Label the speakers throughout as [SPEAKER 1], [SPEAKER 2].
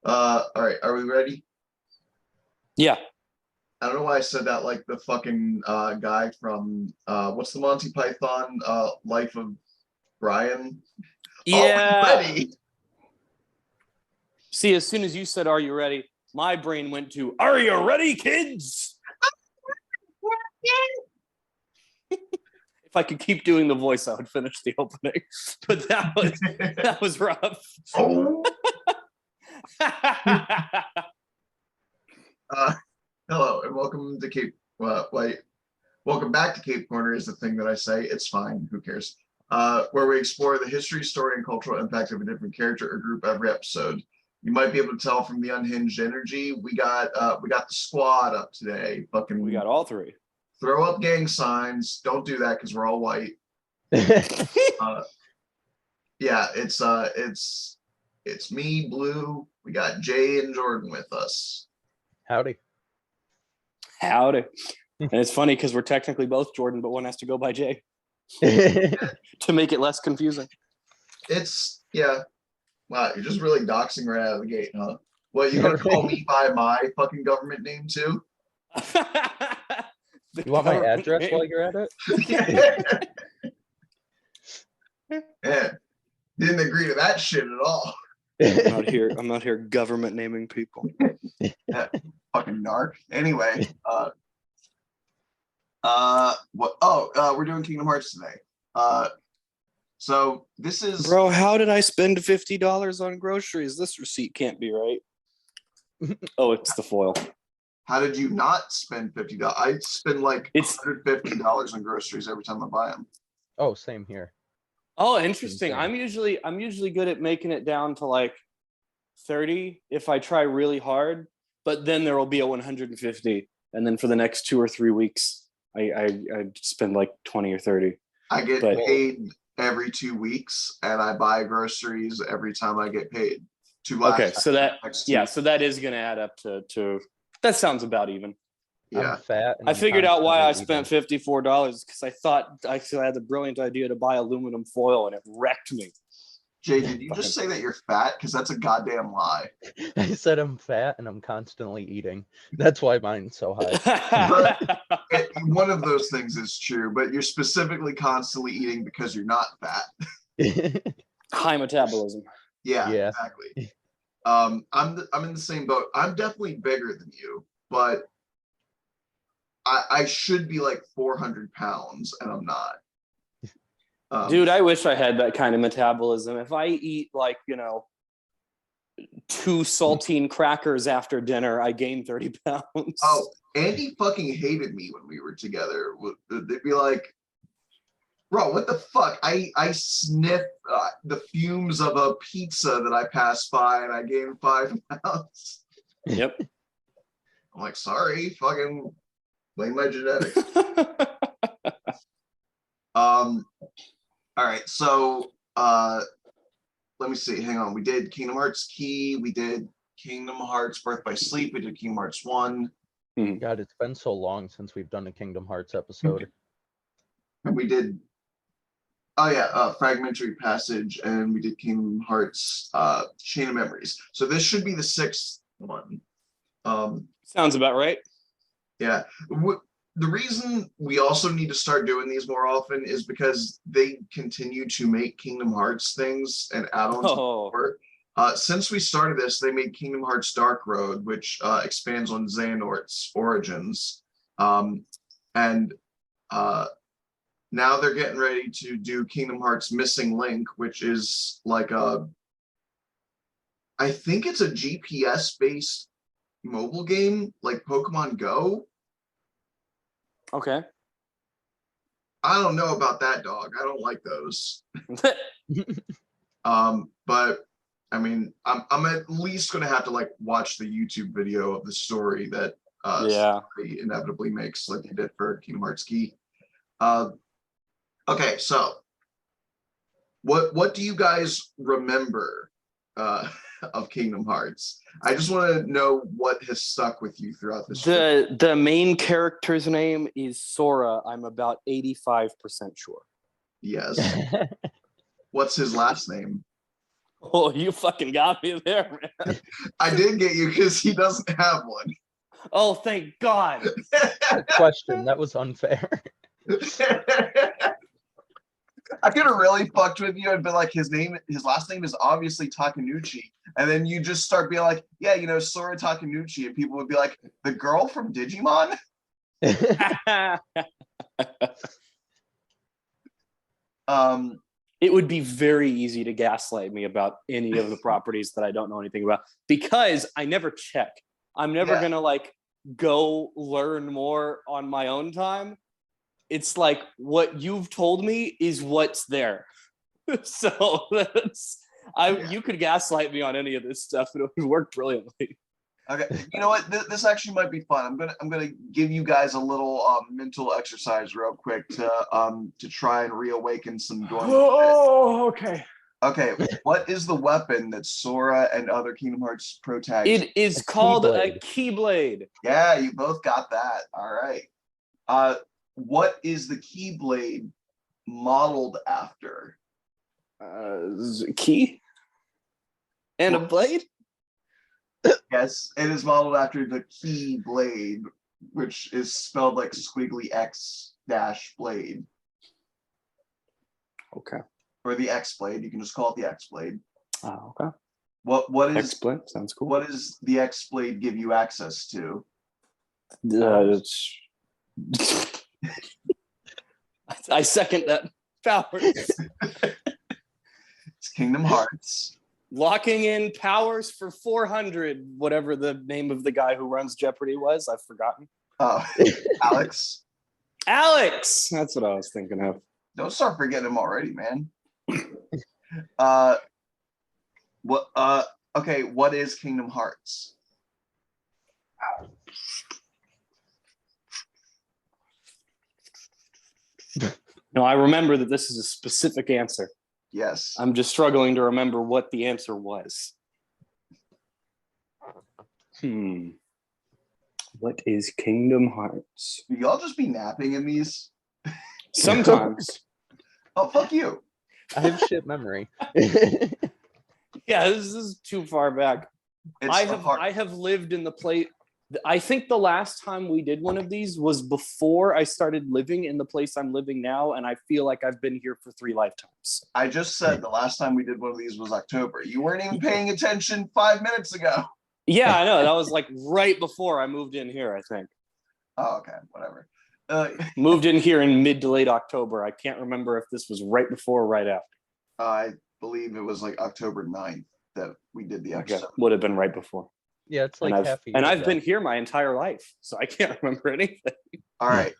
[SPEAKER 1] All right, are we ready?
[SPEAKER 2] Yeah.
[SPEAKER 1] I don't know why I said that like the fucking guy from what's the Monty Python Life of Brian? Oh,
[SPEAKER 2] Yeah.
[SPEAKER 1] ready.
[SPEAKER 2] See, as soon as you said, "Are you ready?" my brain went to, "Are you ready, kids?" If I could keep doing the voice, I would finish the opening. But that was rough.
[SPEAKER 1] Oh. Hello and welcome to Cape. Welcome back to Cape Corner is the thing that I say. It's fine. Who cares? Where we explore the history, story, and cultural impact of a different character or group every episode. You might be able to tell from the unhinged energy. We got the squad up today. Fucking,
[SPEAKER 2] we got all three.
[SPEAKER 1] Throw up gang signs. Don't do that because we're all white. Yeah, it's me, Blue. We got Jay and Jordan with us.
[SPEAKER 3] Howdy.
[SPEAKER 2] And it's funny because we're technically both Jordan, but one has to go by Jay to make it less confusing.
[SPEAKER 1] Wow, you're just really doxing right out of the gate, huh? What, you gonna call me by my fucking government name too?
[SPEAKER 3] You want my address while you're at it?
[SPEAKER 1] Yeah. Didn't agree to that shit at all.
[SPEAKER 2] I'm not here government naming people.
[SPEAKER 1] Yeah, fucking narc. Anyway, we're doing Kingdom Hearts today. So this is,
[SPEAKER 2] bro, how did I spend $50 on groceries? This receipt can't be right. Oh, it's the foil.
[SPEAKER 1] How did you not spend $50? I spend like $150 on groceries every time I buy them.
[SPEAKER 3] Oh, same here.
[SPEAKER 2] Oh, interesting. I'm usually good at making it down to like 30 if I try really hard, but then there will be a 150, and then for the next 2 or 3 weeks, I spend like 20 or 30.
[SPEAKER 1] I get paid every 2 weeks, and I buy groceries every time I get paid.
[SPEAKER 2] Okay, so that is going to add up to that sounds about even.
[SPEAKER 1] Yeah,
[SPEAKER 3] I'm fat.
[SPEAKER 2] I figured out why I spent $54 because I thought I had the brilliant idea to buy aluminum foil, and it wrecked me.
[SPEAKER 1] Jay, did you just say that you're fat? Because that's a goddamn lie.
[SPEAKER 3] I said I'm fat and I'm constantly eating. That's why mine's so high.
[SPEAKER 1] One of those things is true, but you're specifically constantly eating because you're not fat.
[SPEAKER 2] High metabolism.
[SPEAKER 1] Yeah, exactly. I'm in the same boat. I'm definitely bigger than you, but I should be like 400 pounds, and I'm not.
[SPEAKER 2] Dude, I wish I had that kind of metabolism. If I eat like, 2 saltine crackers after dinner, I gain 30 pounds.
[SPEAKER 1] Oh, Andy fucking hated me when we were together. They'd be like, bro, what the fuck? I sniff the fumes of a pizza that I passed by, and I gained 5 pounds.
[SPEAKER 2] Yep.
[SPEAKER 1] I'm like, sorry, fucking blame my genetics. All right, so let me see. Hang on. We did Kingdom Hearts Key. We did Kingdom Hearts Birth by Sleep. We did Kingdom Hearts 1.
[SPEAKER 3] God, it's been so long since we've done a Kingdom Hearts episode.
[SPEAKER 1] And we did Fragmentary Passage, and we did Kingdom Hearts Chain of Memories. So this should be the 6th one.
[SPEAKER 2] Sounds about right.
[SPEAKER 1] Yeah. The reason we also need to start doing these more often is because they continue to make Kingdom Hearts things and add-ons. Since we started this, they made Kingdom Hearts Dark Road, which expands on Xehanort's origins. And now they're getting ready to do Kingdom Hearts Missing Link, which is like I think it's a GPS-based mobile game, like Pokemon Go.
[SPEAKER 2] Okay.
[SPEAKER 1] I don't know about that, dog. I don't like those. But I mean, I'm at least gonna have to like watch the YouTube video of the story that Story inevitably makes, like they did for Kingdom Hearts Key. Okay, so what do you guys remember of Kingdom Hearts? I just want to know what has stuck with you throughout this.
[SPEAKER 2] The main character's name is Sora. I'm about 85% sure.
[SPEAKER 1] Yes. What's his last name?
[SPEAKER 2] Oh, you fucking got me there, man.
[SPEAKER 1] I did get you because he doesn't have one.
[SPEAKER 2] Oh, thank God.
[SPEAKER 3] Question, that was unfair.
[SPEAKER 1] I could have really fucked with you and been like, his last name is obviously Takanuchi. And then you just start being like, yeah, you know, Sora Takanuchi. And people would be like, the girl from Digimon?
[SPEAKER 2] It would be very easy to gaslight me about any of the properties that I don't know anything about because I never check. I'm never gonna like go learn more on my own time. It's like what you've told me is what's there. So you could gaslight me on any of this stuff and it would work brilliantly.
[SPEAKER 1] Okay, you know what? This actually might be fun. I'm gonna give you guys a little mental exercise real quick to try and reawaken some dormant.
[SPEAKER 2] Oh, okay.
[SPEAKER 1] Okay, what is the weapon that Sora and other Kingdom Hearts protagonists?
[SPEAKER 2] It is called a Keyblade.
[SPEAKER 1] Yeah, you both got that. All right. What is the Keyblade modeled after?
[SPEAKER 2] Key and a blade.
[SPEAKER 1] Yes, it is modeled after the Keyblade, which is spelled like squiggly X dash blade.
[SPEAKER 2] Okay.
[SPEAKER 1] Or the X blade. You can just call it the X blade.
[SPEAKER 2] Oh, okay.
[SPEAKER 1] What is
[SPEAKER 2] X blade? Sounds cool.
[SPEAKER 1] What does the X blade give you access to?
[SPEAKER 2] I second that. Powers.
[SPEAKER 1] It's Kingdom Hearts.
[SPEAKER 2] Locking in powers for 400, whatever the name of the guy who runs Jeopardy was. I've forgotten.
[SPEAKER 1] Oh, Alex.
[SPEAKER 2] Alex! That's what I was thinking of.
[SPEAKER 1] Don't start forgetting him already, man. Okay, what is Kingdom Hearts?
[SPEAKER 2] No, I remember that this is a specific answer.
[SPEAKER 1] Yes.
[SPEAKER 2] I'm just struggling to remember what the answer was. What is Kingdom Hearts?
[SPEAKER 1] Do y'all just be napping in these?
[SPEAKER 2] Sometimes.
[SPEAKER 1] Oh, fuck you.
[SPEAKER 3] I have shit memory.
[SPEAKER 2] Yeah, this is too far back. I have lived in the place. I think the last time we did one of these was before I started living in the place I'm living now, and I feel like I've been here for 3 lifetimes.
[SPEAKER 1] I just said the last time we did one of these was October. You weren't even paying attention 5 minutes ago.
[SPEAKER 2] Yeah, I know. That was like right before I moved in here, I think.
[SPEAKER 1] Oh, okay, whatever.
[SPEAKER 2] Moved in here in mid to late October. I can't remember if this was right before or right after.
[SPEAKER 1] I believe it was like October 9th that we did the episode.
[SPEAKER 2] Okay. Would have been right before.
[SPEAKER 3] Yeah, it's like half a year.
[SPEAKER 2] And I've been here my entire life, so I can't remember anything.
[SPEAKER 1] All right.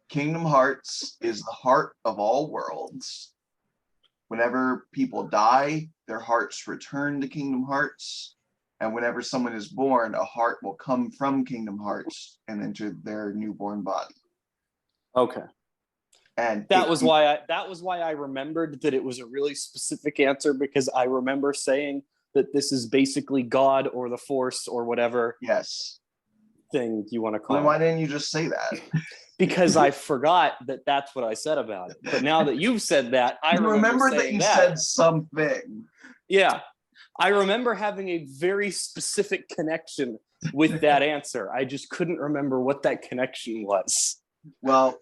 [SPEAKER 1] Kingdom Hearts is the heart of all worlds. Whenever people die, their hearts return to Kingdom Hearts. And whenever someone is born, a heart will come from Kingdom Hearts and enter their newborn body.
[SPEAKER 2] Okay.
[SPEAKER 1] And
[SPEAKER 2] that was why I remembered that it was a really specific answer, because I remember saying that this is basically God or the Force or whatever thing you want to call it.
[SPEAKER 1] Then why didn't you just say that?
[SPEAKER 2] Because I forgot that that's what I said about it. But now that you've said that, I remember
[SPEAKER 1] that you said something.
[SPEAKER 2] Yeah. I remember having a very specific connection with that answer. I just couldn't remember what that connection was.
[SPEAKER 1] Well,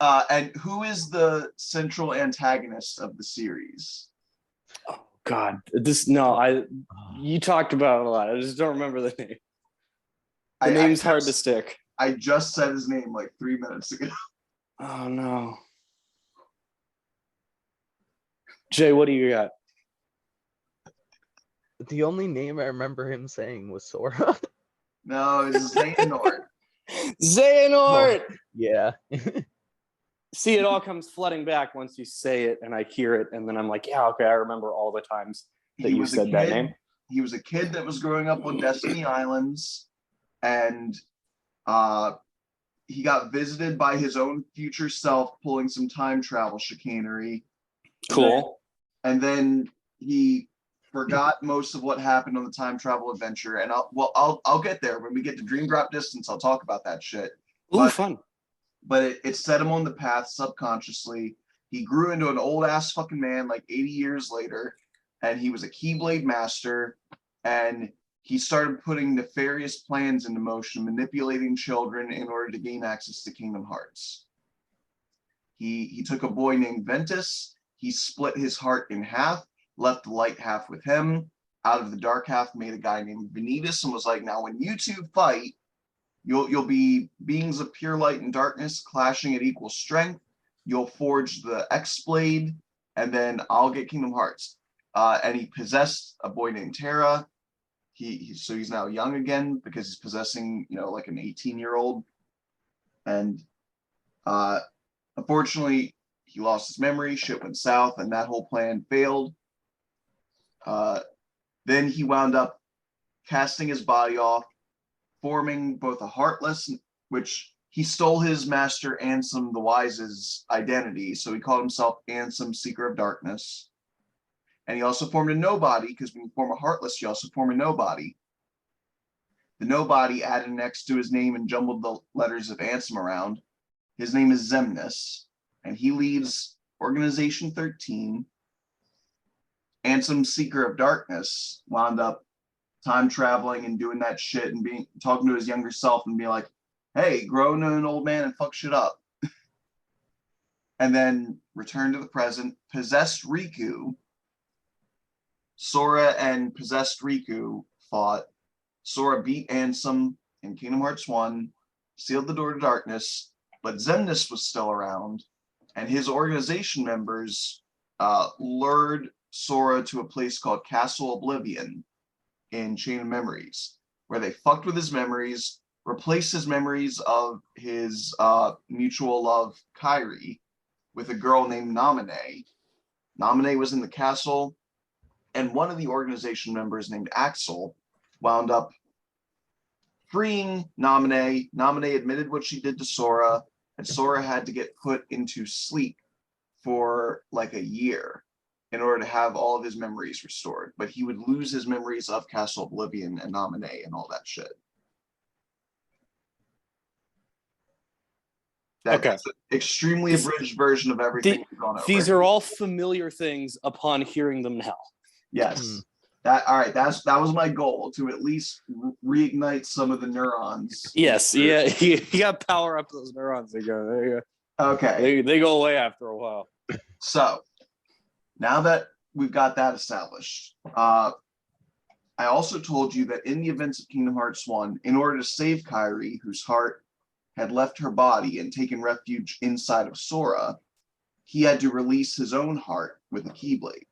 [SPEAKER 1] and who is the central antagonist of the series?
[SPEAKER 2] Oh God, you talked about it a lot. I just don't remember the name. The name's hard to stick.
[SPEAKER 1] I just said his name like 3 minutes ago.
[SPEAKER 2] Oh no. Jay, what do you got?
[SPEAKER 3] The only name I remember him saying was Sora.
[SPEAKER 1] No, it's Xehanort.
[SPEAKER 2] Xehanort!
[SPEAKER 3] Oh, yeah.
[SPEAKER 2] See, it all comes flooding back once you say it and I hear it, and then I'm like, yeah, okay, I remember all the times that you said that name.
[SPEAKER 1] He was a kid that was growing up on Destiny Islands, and he got visited by his own future self pulling some time travel chicanery.
[SPEAKER 2] Cool.
[SPEAKER 1] And then he forgot most of what happened on the time travel adventure. And I'll get there. When we get to Dream Drop Distance, I'll talk about that shit.
[SPEAKER 2] Ooh, fun.
[SPEAKER 1] But it set him on the path subconsciously. He grew into an old ass fucking man like 80 years later. and he was a Keyblade master, and he started putting nefarious plans into motion, manipulating children in order to gain access to Kingdom Hearts. He took a boy named Ventus, he split his heart in half, left the light half with him, out of the dark half made a guy named Vanitas, and was like, now when you two fight, you'll be beings of pure light and darkness clashing at equal strength. You'll forge the X-Blade, and then I'll get Kingdom Hearts. And he possessed a boy named Terra. So he's now young again because he's possessing, like an 18-year-old. And unfortunately, he lost his memory, shit went south, and that whole plan failed. Then he wound up casting his body off, forming both a Heartless, which he stole his master Ansem the Wise's identity, so he called himself Ansem, Seeker of Darkness. And he also formed a Nobody, because when you form a Heartless, you also form a Nobody. The Nobody added an X to his name and jumbled the letters of Ansem around. His name is Xemnas, and he leads Organization 13. Ansem, Seeker of Darkness, wound up time traveling and doing that shit and talking to his younger self and being like, hey, grow into an old man and fuck shit up. And then return to the present, possessed Riku. Sora and possessed Riku fought. Sora beat Ansem in Kingdom Hearts 1, sealed the door to darkness, but Xemnas was still around, and his organization members lured Sora to a place called Castle Oblivion in Chain of Memories, where they fucked with his memories, replaced his memories of his mutual love, Kairi, with a girl named Naminé. Naminé was in the castle, and one of the organization members named Axel wound up freeing Naminé. Naminé admitted what she did to Sora, and Sora had to get put into sleep for like a year in order to have all of his memories restored. But he would lose his memories of Castle Oblivion and Naminé and all that shit. That's an extremely abridged version of everything we've gone over.
[SPEAKER 2] These are all familiar things upon hearing them now.
[SPEAKER 1] Yes. That was my goal, to at least reignite some of the neurons.
[SPEAKER 2] Yes, yeah, you got to power up those neurons. There you go.
[SPEAKER 1] Okay.
[SPEAKER 2] They go away after a while.
[SPEAKER 1] So, now that we've got that established, I also told you that in the events of Kingdom Hearts 1, in order to save Kairi, whose heart had left her body and taken refuge inside of Sora, he had to release his own heart with a Keyblade.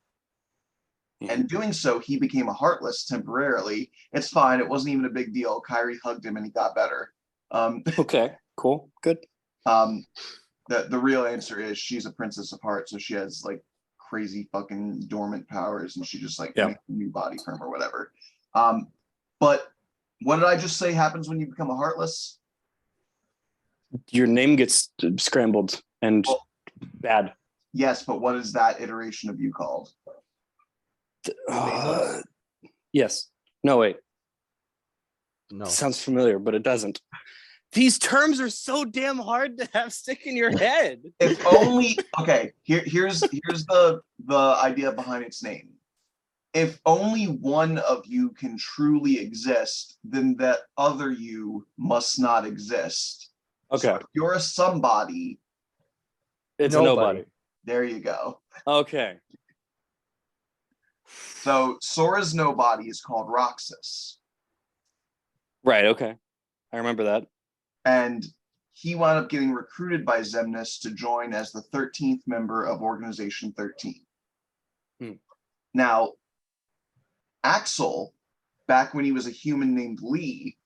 [SPEAKER 1] And doing so, he became a Heartless temporarily. It's fine. It wasn't even a big deal. Kairi hugged him and he got better.
[SPEAKER 2] Okay, cool, good.
[SPEAKER 1] The real answer is she's a Princess of Heart, so she has like crazy fucking dormant powers, and she just like makes a new body from or whatever. But what did I just say happens when you become a Heartless?
[SPEAKER 2] Your name gets scrambled and bad.
[SPEAKER 1] Yes, but what is that iteration of you called?
[SPEAKER 2] Yes. No, wait.
[SPEAKER 3] No.
[SPEAKER 2] Sounds familiar, but it doesn't. These terms are so damn hard to have stick in your head.
[SPEAKER 1] If only, okay, here's the idea behind its name. If only one of you can truly exist, then that other you must not exist.
[SPEAKER 2] Okay.
[SPEAKER 1] So if you're a somebody,
[SPEAKER 2] it's nobody. A nobody.
[SPEAKER 1] There you go.
[SPEAKER 2] Okay.
[SPEAKER 1] So Sora's nobody is called Roxas.
[SPEAKER 2] Right, okay. I remember that.
[SPEAKER 1] And he wound up getting recruited by Xemnas to join as the 13th member of Organization 13. Now, Axel, back when he was a human named Lee,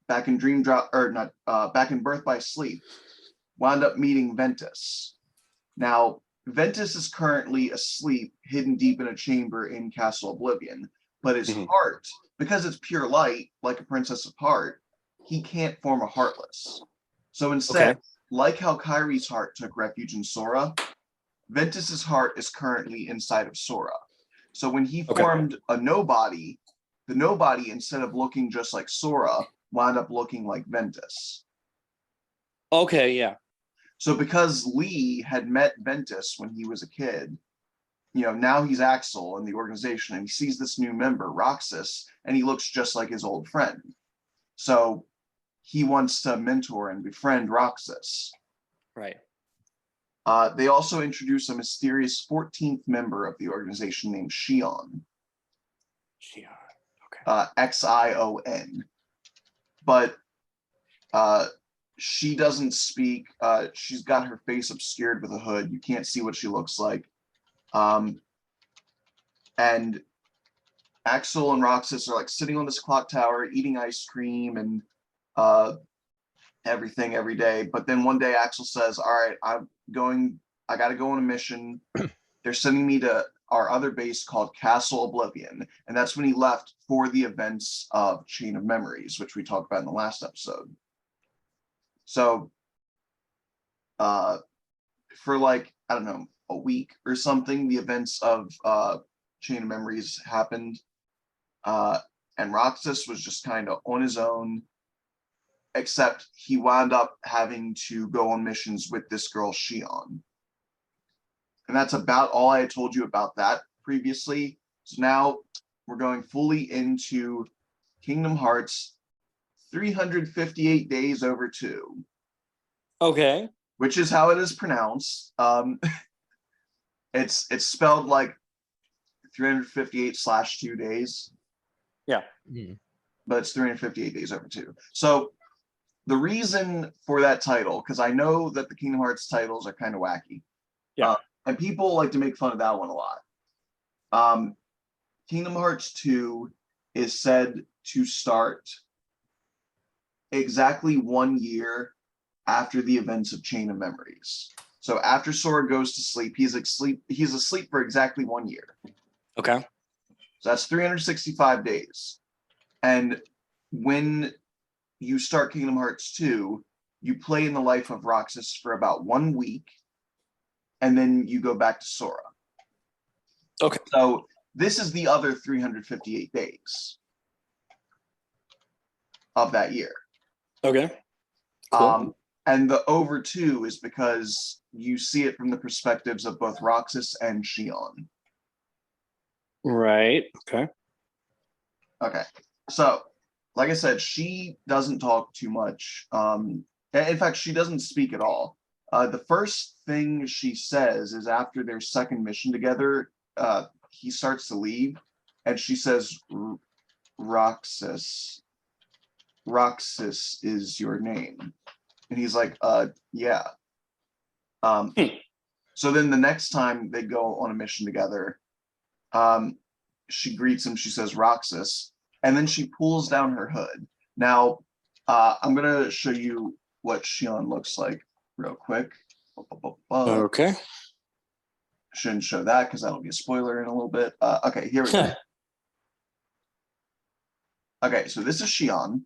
[SPEAKER 1] back in back in Birth by Sleep, wound up meeting Ventus. Now, Ventus is currently asleep, hidden deep in a chamber in Castle Oblivion, but his heart, because it's pure light, like a Princess of Heart, he can't form a Heartless. So instead, like how Kairi's heart took refuge in Sora, Ventus's heart is currently inside of Sora. So when he formed a Nobody, the Nobody, instead of looking just like Sora, wound up looking like Ventus.
[SPEAKER 2] Okay, yeah.
[SPEAKER 1] So because Lee had met Ventus when he was a kid, now he's Axel in the organization, and he sees this new member, Roxas, and he looks just like his old friend. So he wants to mentor and befriend Roxas.
[SPEAKER 2] Right.
[SPEAKER 1] They also introduce a mysterious 14th member of the organization named Xion.
[SPEAKER 2] Xion. Okay.
[SPEAKER 1] Xion. But she doesn't speak. She's got her face obscured with a hood. You can't see what she looks like. And Axel and Roxas are like sitting on this clock tower, eating ice cream and everything every day. But then one day Axel says, all right, I got to go on a mission. They're sending me to our other base called Castle Oblivion. And that's when he left for the events of Chain of Memories, which we talked about in the last episode. So for like, I don't know, a week or something, the events of Chain of Memories happened. And Roxas was just kind of on his own, except he wound up having to go on missions with this girl, Xion. And that's about all I had told you about that previously. So now we're going fully into Kingdom Hearts 358 Days Over 2.
[SPEAKER 2] Okay.
[SPEAKER 1] Which is how it is pronounced. It's spelled like 358/2 days.
[SPEAKER 2] Yeah.
[SPEAKER 1] But it's 358 Days Over 2. So the reason for that title, because I know that the Kingdom Hearts titles are kind of wacky.
[SPEAKER 2] Yeah.
[SPEAKER 1] And people like to make fun of that one a lot. Kingdom Hearts 2 is said to start exactly 1 year after the events of Chain of Memories. So after Sora goes to sleep, he's asleep for exactly 1 year.
[SPEAKER 2] Okay.
[SPEAKER 1] So that's 365 days. And when you start Kingdom Hearts 2, you play in the life of Roxas for about 1 week, and then you go back to Sora.
[SPEAKER 2] Okay.
[SPEAKER 1] So this is the other 358 days of that year.
[SPEAKER 2] Okay. Cool.
[SPEAKER 1] And the over 2 is because you see it from the perspectives of both Roxas and Xion.
[SPEAKER 2] Right. Okay.
[SPEAKER 1] Okay. So, like I said, she doesn't talk too much. In fact, she doesn't speak at all. The first thing she says is after their second mission together, he starts to leave, and she says, Roxas is your name. And he's like, yeah. So then the next time they go on a mission together, she greets him, she says, Roxas, and then she pulls down her hood. Now, I'm going to show you what Xion looks like real quick.
[SPEAKER 2] Okay.
[SPEAKER 1] Shouldn't show that because that'll be a spoiler in a little bit. Okay, here we go. Okay, so this is Xion.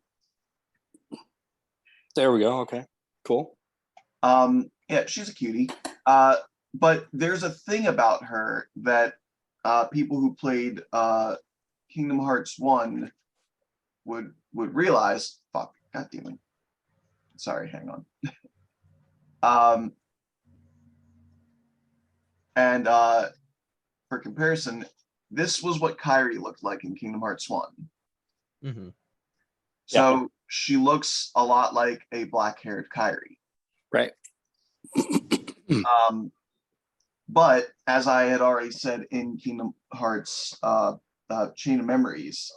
[SPEAKER 2] There we go. Okay, cool.
[SPEAKER 1] Yeah, she's a cutie. But there's a thing about her that people who played Kingdom Hearts 1 would realize. Fuck, god damn it. Sorry, hang on. And for comparison, this was what Kairi looked like in Kingdom Hearts 1.
[SPEAKER 3] Mm-hmm.
[SPEAKER 1] So she looks a lot like a black-haired Kairi.
[SPEAKER 2] Right.
[SPEAKER 1] But as I had already said in Kingdom Hearts Chain of Memories,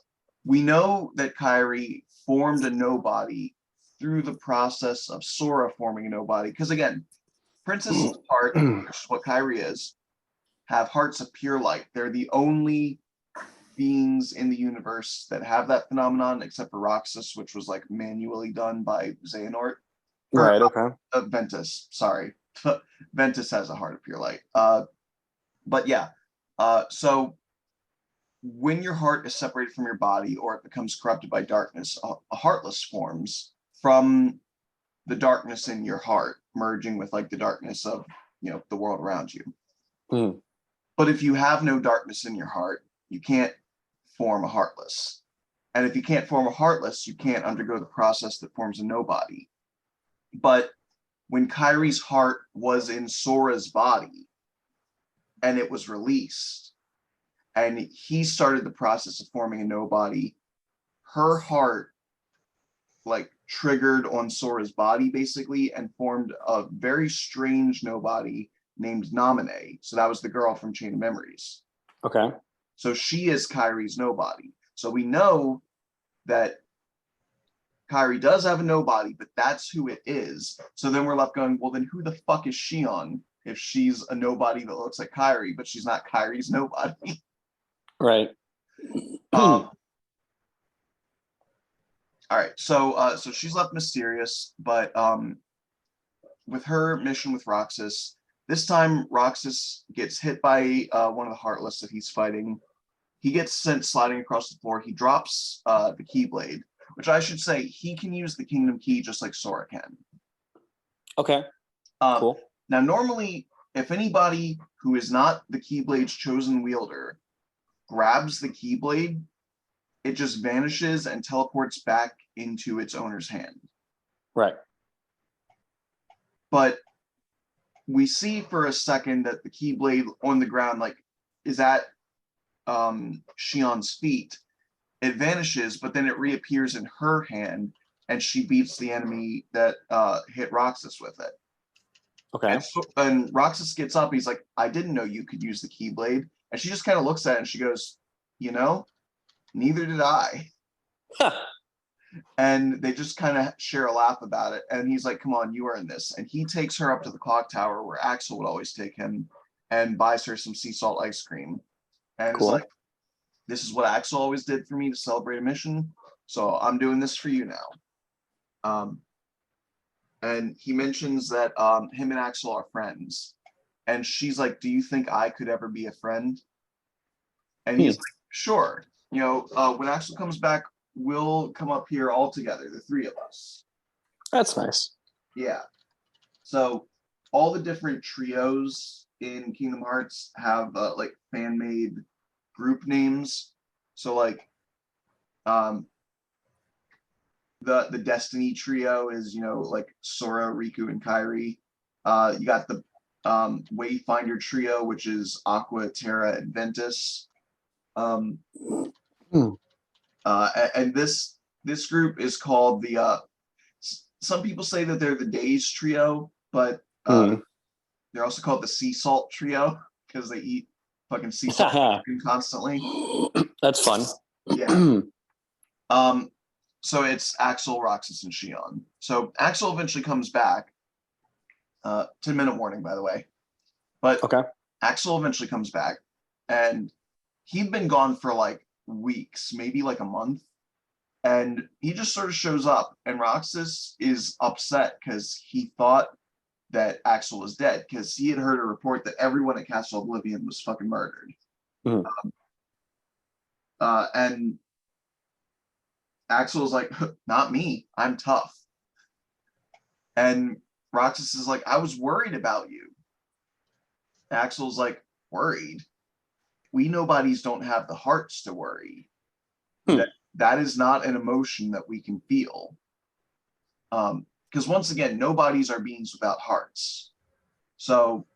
[SPEAKER 1] we know that Kairi formed a nobody through the process of Sora forming a nobody. Because again, Princess's heart, which is what Kairi is, have hearts of pure light. They're the only beings in the universe that have that phenomenon, except for Roxas, which was like manually done by Xehanort.
[SPEAKER 2] Right, okay.
[SPEAKER 1] Ventus, sorry. Ventus has a heart of pure light. But yeah, so when your heart is separated from your body or it becomes corrupted by darkness, a heartless forms from the darkness in your heart, merging with like the darkness of, the world around you. But if you have no darkness in your heart, you can't form a heartless. And if you can't form a heartless, you can't undergo the process that forms a nobody. But when Kairi's heart was in Sora's body, and it was released. And he started the process of forming a nobody. Her heart like triggered on Sora's body basically and formed a very strange nobody named Naminé. So that was the girl from Chain of Memories.
[SPEAKER 2] Okay.
[SPEAKER 1] So she is Kairi's nobody. So we know that Kairi does have a nobody, but that's who it is. So then we're left going, well, then who the fuck is Xion if she's a nobody that looks like Kairi, but she's not Kairi's nobody?
[SPEAKER 2] Right.
[SPEAKER 1] All right, so she's left mysterious, but with her mission with Roxas, this time Roxas gets hit by one of the Heartless that he's fighting. He gets sent sliding across the floor. He drops the Keyblade, which I should say he can use the Kingdom Key just like Sora can.
[SPEAKER 2] Okay. Cool.
[SPEAKER 1] Now, normally, if anybody who is not the Keyblade's chosen wielder grabs the Keyblade, it just vanishes and teleports back into its owner's hand.
[SPEAKER 2] Right.
[SPEAKER 1] But we see for a second that the Keyblade on the ground, like, is at Xion's feet. It vanishes, but then it reappears in her hand, and she beats the enemy that hit Roxas with it.
[SPEAKER 2] Okay.
[SPEAKER 1] And Roxas gets up. He's like, I didn't know you could use the Keyblade. And she just kind of looks at it and she goes, you know, neither did I. And they just kind of share a laugh about it. And he's like, come on, you earned this. And he takes her up to the clock tower where Axel would always take him and buys her some sea salt ice cream. And
[SPEAKER 2] Cool.
[SPEAKER 1] it's like, this is what Axel always did for me to celebrate a mission. So I'm doing this for you now. And he mentions that him and Axel are friends. And she's like, do you think I could ever be a friend? And he's like, sure. You know, when Axel comes back, we'll come up here all together, the three of us.
[SPEAKER 2] That's nice.
[SPEAKER 1] Yeah. So all the different trios in Kingdom Hearts have like fan-made group names. So like the Destiny trio is, you know, like Sora, Riku, and Kairi. You got the Wayfinder trio, which is Aqua, Terra, and Ventus. And this group is called the some people say that they're the Days trio, but they're also called the Sea Salt trio because they eat fucking sea salt constantly.
[SPEAKER 2] That's fun.
[SPEAKER 1] Yeah. So it's Axel, Roxas, and Xion. So Axel eventually comes back. 10-minute warning, by the way. But
[SPEAKER 2] okay.
[SPEAKER 1] Axel eventually comes back, and he'd been gone for like weeks, maybe like a month. And he just sort of shows up, and Roxas is upset because he thought that Axel was dead because he had heard a report that everyone at Castle Oblivion was fucking murdered. And Axel was like, not me, I'm tough. And Roxas is like, I was worried about you. Axel's like, worried? We nobodies don't have the hearts to worry. That is not an emotion that we can feel. Because once again, nobodies are beings without hearts. So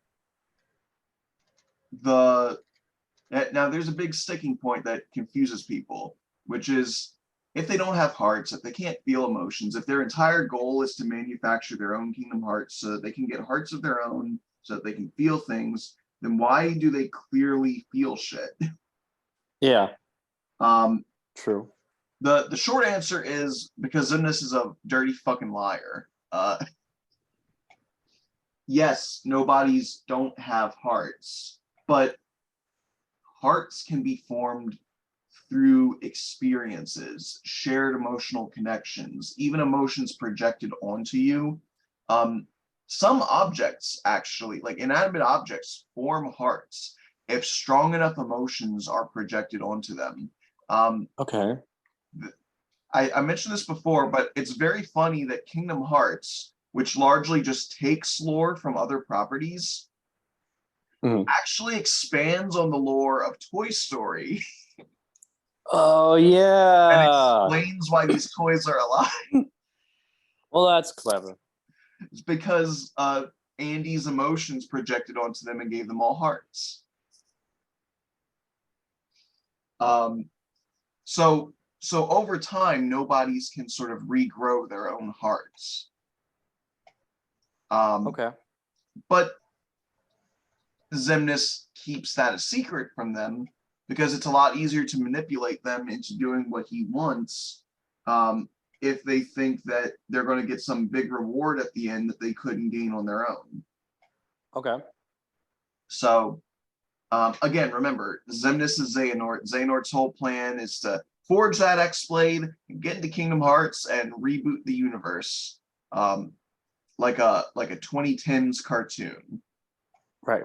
[SPEAKER 1] now there's a big sticking point that confuses people, which is if they don't have hearts, if they can't feel emotions, if their entire goal is to manufacture their own Kingdom Hearts so that they can get hearts of their own, so that they can feel things, then why do they clearly feel shit?
[SPEAKER 2] Yeah. True.
[SPEAKER 1] The short answer is because Xemnas is a dirty fucking liar. Yes, nobodies don't have hearts, but hearts can be formed through experiences, shared emotional connections, even emotions projected onto you. Some objects actually, like inanimate objects, form hearts if strong enough emotions are projected onto them.
[SPEAKER 2] Okay.
[SPEAKER 1] I mentioned this before, but it's very funny that Kingdom Hearts, which largely just takes lore from other properties, actually expands on the lore of Toy Story.
[SPEAKER 2] Oh, yeah.
[SPEAKER 1] And explains why these toys are alive.
[SPEAKER 2] Well, that's clever.
[SPEAKER 1] It's because Andy's emotions projected onto them and gave them all hearts. So over time, nobodies can sort of regrow their own hearts.
[SPEAKER 2] Okay.
[SPEAKER 1] But Xemnas keeps that a secret from them because it's a lot easier to manipulate them into doing what he wants if they think that they're going to get some big reward at the end that they couldn't gain on their own.
[SPEAKER 2] Okay.
[SPEAKER 1] So, again, remember, Xemnas is Xehanort. Xehanort's whole plan is to forge that X-Blade, get into Kingdom Hearts, and reboot the universe, like a 2010s cartoon.
[SPEAKER 2] Right.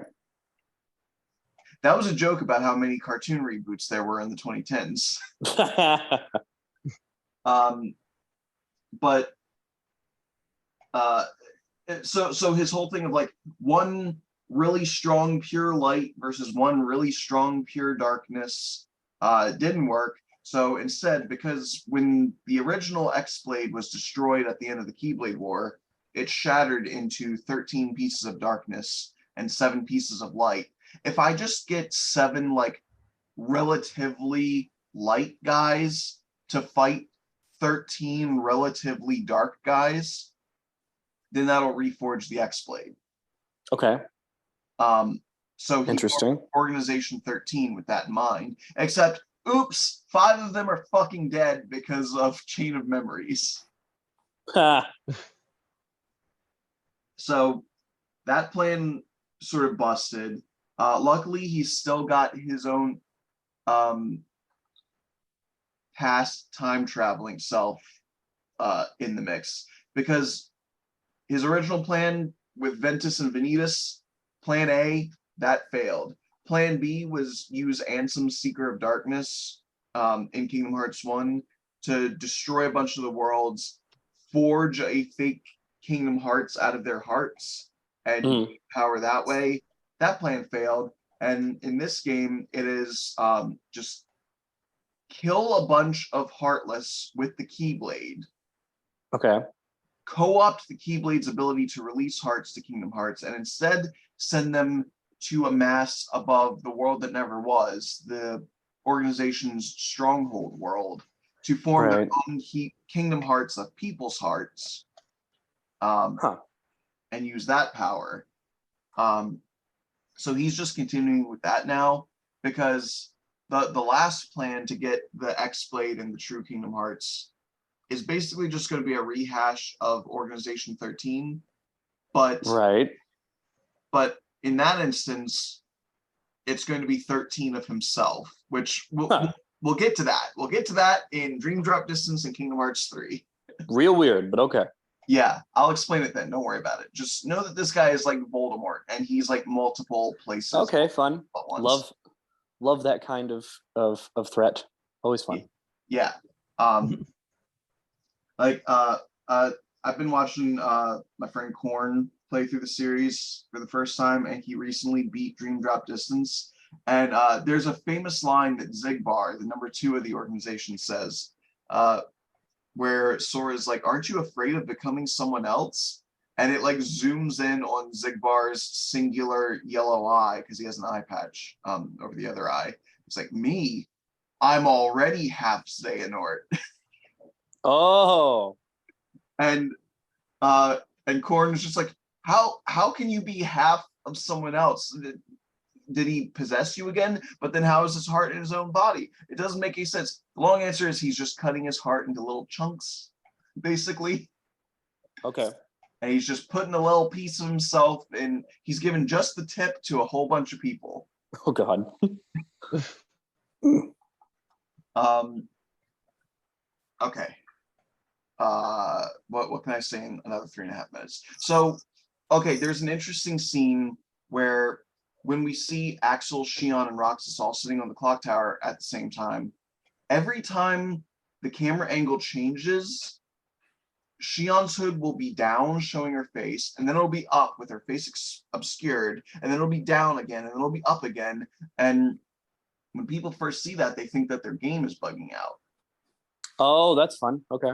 [SPEAKER 1] That was a joke about how many cartoon reboots there were in the 2010s. But so his whole thing of like one really strong pure light versus one really strong pure darkness didn't work. So instead, because when the original X-Blade was destroyed at the end of the Keyblade War, it shattered into 13 pieces of darkness and 7 pieces of light. If I just get 7 like relatively light guys to fight 13 relatively dark guys, then that'll reforge the X-Blade.
[SPEAKER 2] Okay.
[SPEAKER 1] So
[SPEAKER 2] interesting.
[SPEAKER 1] Organization 13 with that in mind. Except, oops, 5 of them are fucking dead because of Chain of Memories. So that plan sort of busted. Luckily, he's still got his own past time traveling self in the mix, because his original plan with Ventus and Vanitas, plan A, that failed. Plan B was use Ansem's Seeker of Darkness in Kingdom Hearts 1 to destroy a bunch of the worlds, forge a fake Kingdom Hearts out of their hearts, and power that way. That plan failed. And in this game, it is just kill a bunch of Heartless with the Keyblade.
[SPEAKER 2] Okay.
[SPEAKER 1] Co-opt the Keyblade's ability to release hearts to Kingdom Hearts, and instead send them to a mass above the world that never was, the organization's stronghold world, to form their own Kingdom Hearts of people's hearts, and use that power. So he's just continuing with that now, because the last plan to get the X-Blade and the true Kingdom Hearts is basically just going to be a rehash of Organization 13, but in that instance, it's going to be 13 of himself, which we'll get to that. We'll get to that in Dream Drop Distance and Kingdom Hearts 3.
[SPEAKER 2] Real weird, but okay.
[SPEAKER 1] Yeah, I'll explain it then. Don't worry about it. Just know that this guy is like Voldemort, and he's like multiple places.
[SPEAKER 2] Okay, fun. Love that kind of threat. Always fun.
[SPEAKER 1] Yeah. I've been watching my friend Korn play through the series for the first time, and he recently beat Dream Drop Distance. And there's a famous line that Zigbar, the number 2 of the organization, says, where Sora's like, "Aren't you afraid of becoming someone else?" And it like zooms in on Zigbar's singular yellow eye, because he has an eye patch over the other eye. It's like, me, I'm already half Xehanort.
[SPEAKER 2] Oh.
[SPEAKER 1] And Korn is just like, how can you be half of someone else? Did he possess you again? But then how is his heart in his own body? It doesn't make any sense. The long answer is he's just cutting his heart into little chunks, basically.
[SPEAKER 2] Okay.
[SPEAKER 1] And he's just putting a little piece of himself, and he's given just the tip to a whole bunch of people.
[SPEAKER 2] Oh God.
[SPEAKER 1] Okay. What can I say in another 3.5 minutes? So, okay, there's an interesting scene where when we see Axel, Xion, and Roxas all sitting on the clock tower at the same time, every time the camera angle changes, Xion's hood will be down, showing her face, and then it'll be up with her face obscured, and then it'll be down again, and then it'll be up again. And when people first see that, they think that their game is bugging out.
[SPEAKER 2] Oh, that's fun. Okay.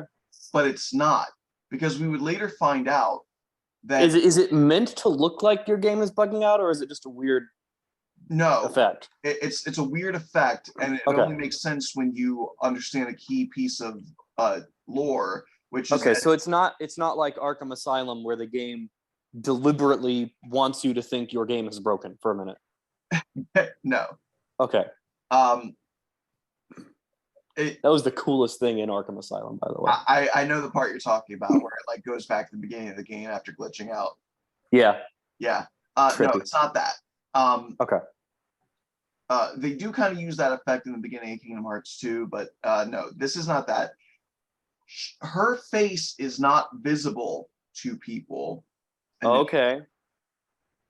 [SPEAKER 1] But it's not, because we would later find out that
[SPEAKER 2] is it meant to look like your game is bugging out, or is it just a weird
[SPEAKER 1] No,
[SPEAKER 2] effect.
[SPEAKER 1] It's a weird effect, and it only makes sense when you understand a key piece of lore, which is
[SPEAKER 2] so it's not like Arkham Asylum where the game deliberately wants you to think your game is broken for a minute.
[SPEAKER 1] No.
[SPEAKER 2] Okay.
[SPEAKER 1] That
[SPEAKER 2] was the coolest thing in Arkham Asylum, by the way.
[SPEAKER 1] I know the part you're talking about where it like goes back to the beginning of the game after glitching out.
[SPEAKER 2] Yeah.
[SPEAKER 1] Yeah. No, it's not that.
[SPEAKER 2] Okay.
[SPEAKER 1] They do kind of use that effect in the beginning of Kingdom Hearts 2, but no, this is not that. Her face is not visible to people.
[SPEAKER 2] Okay.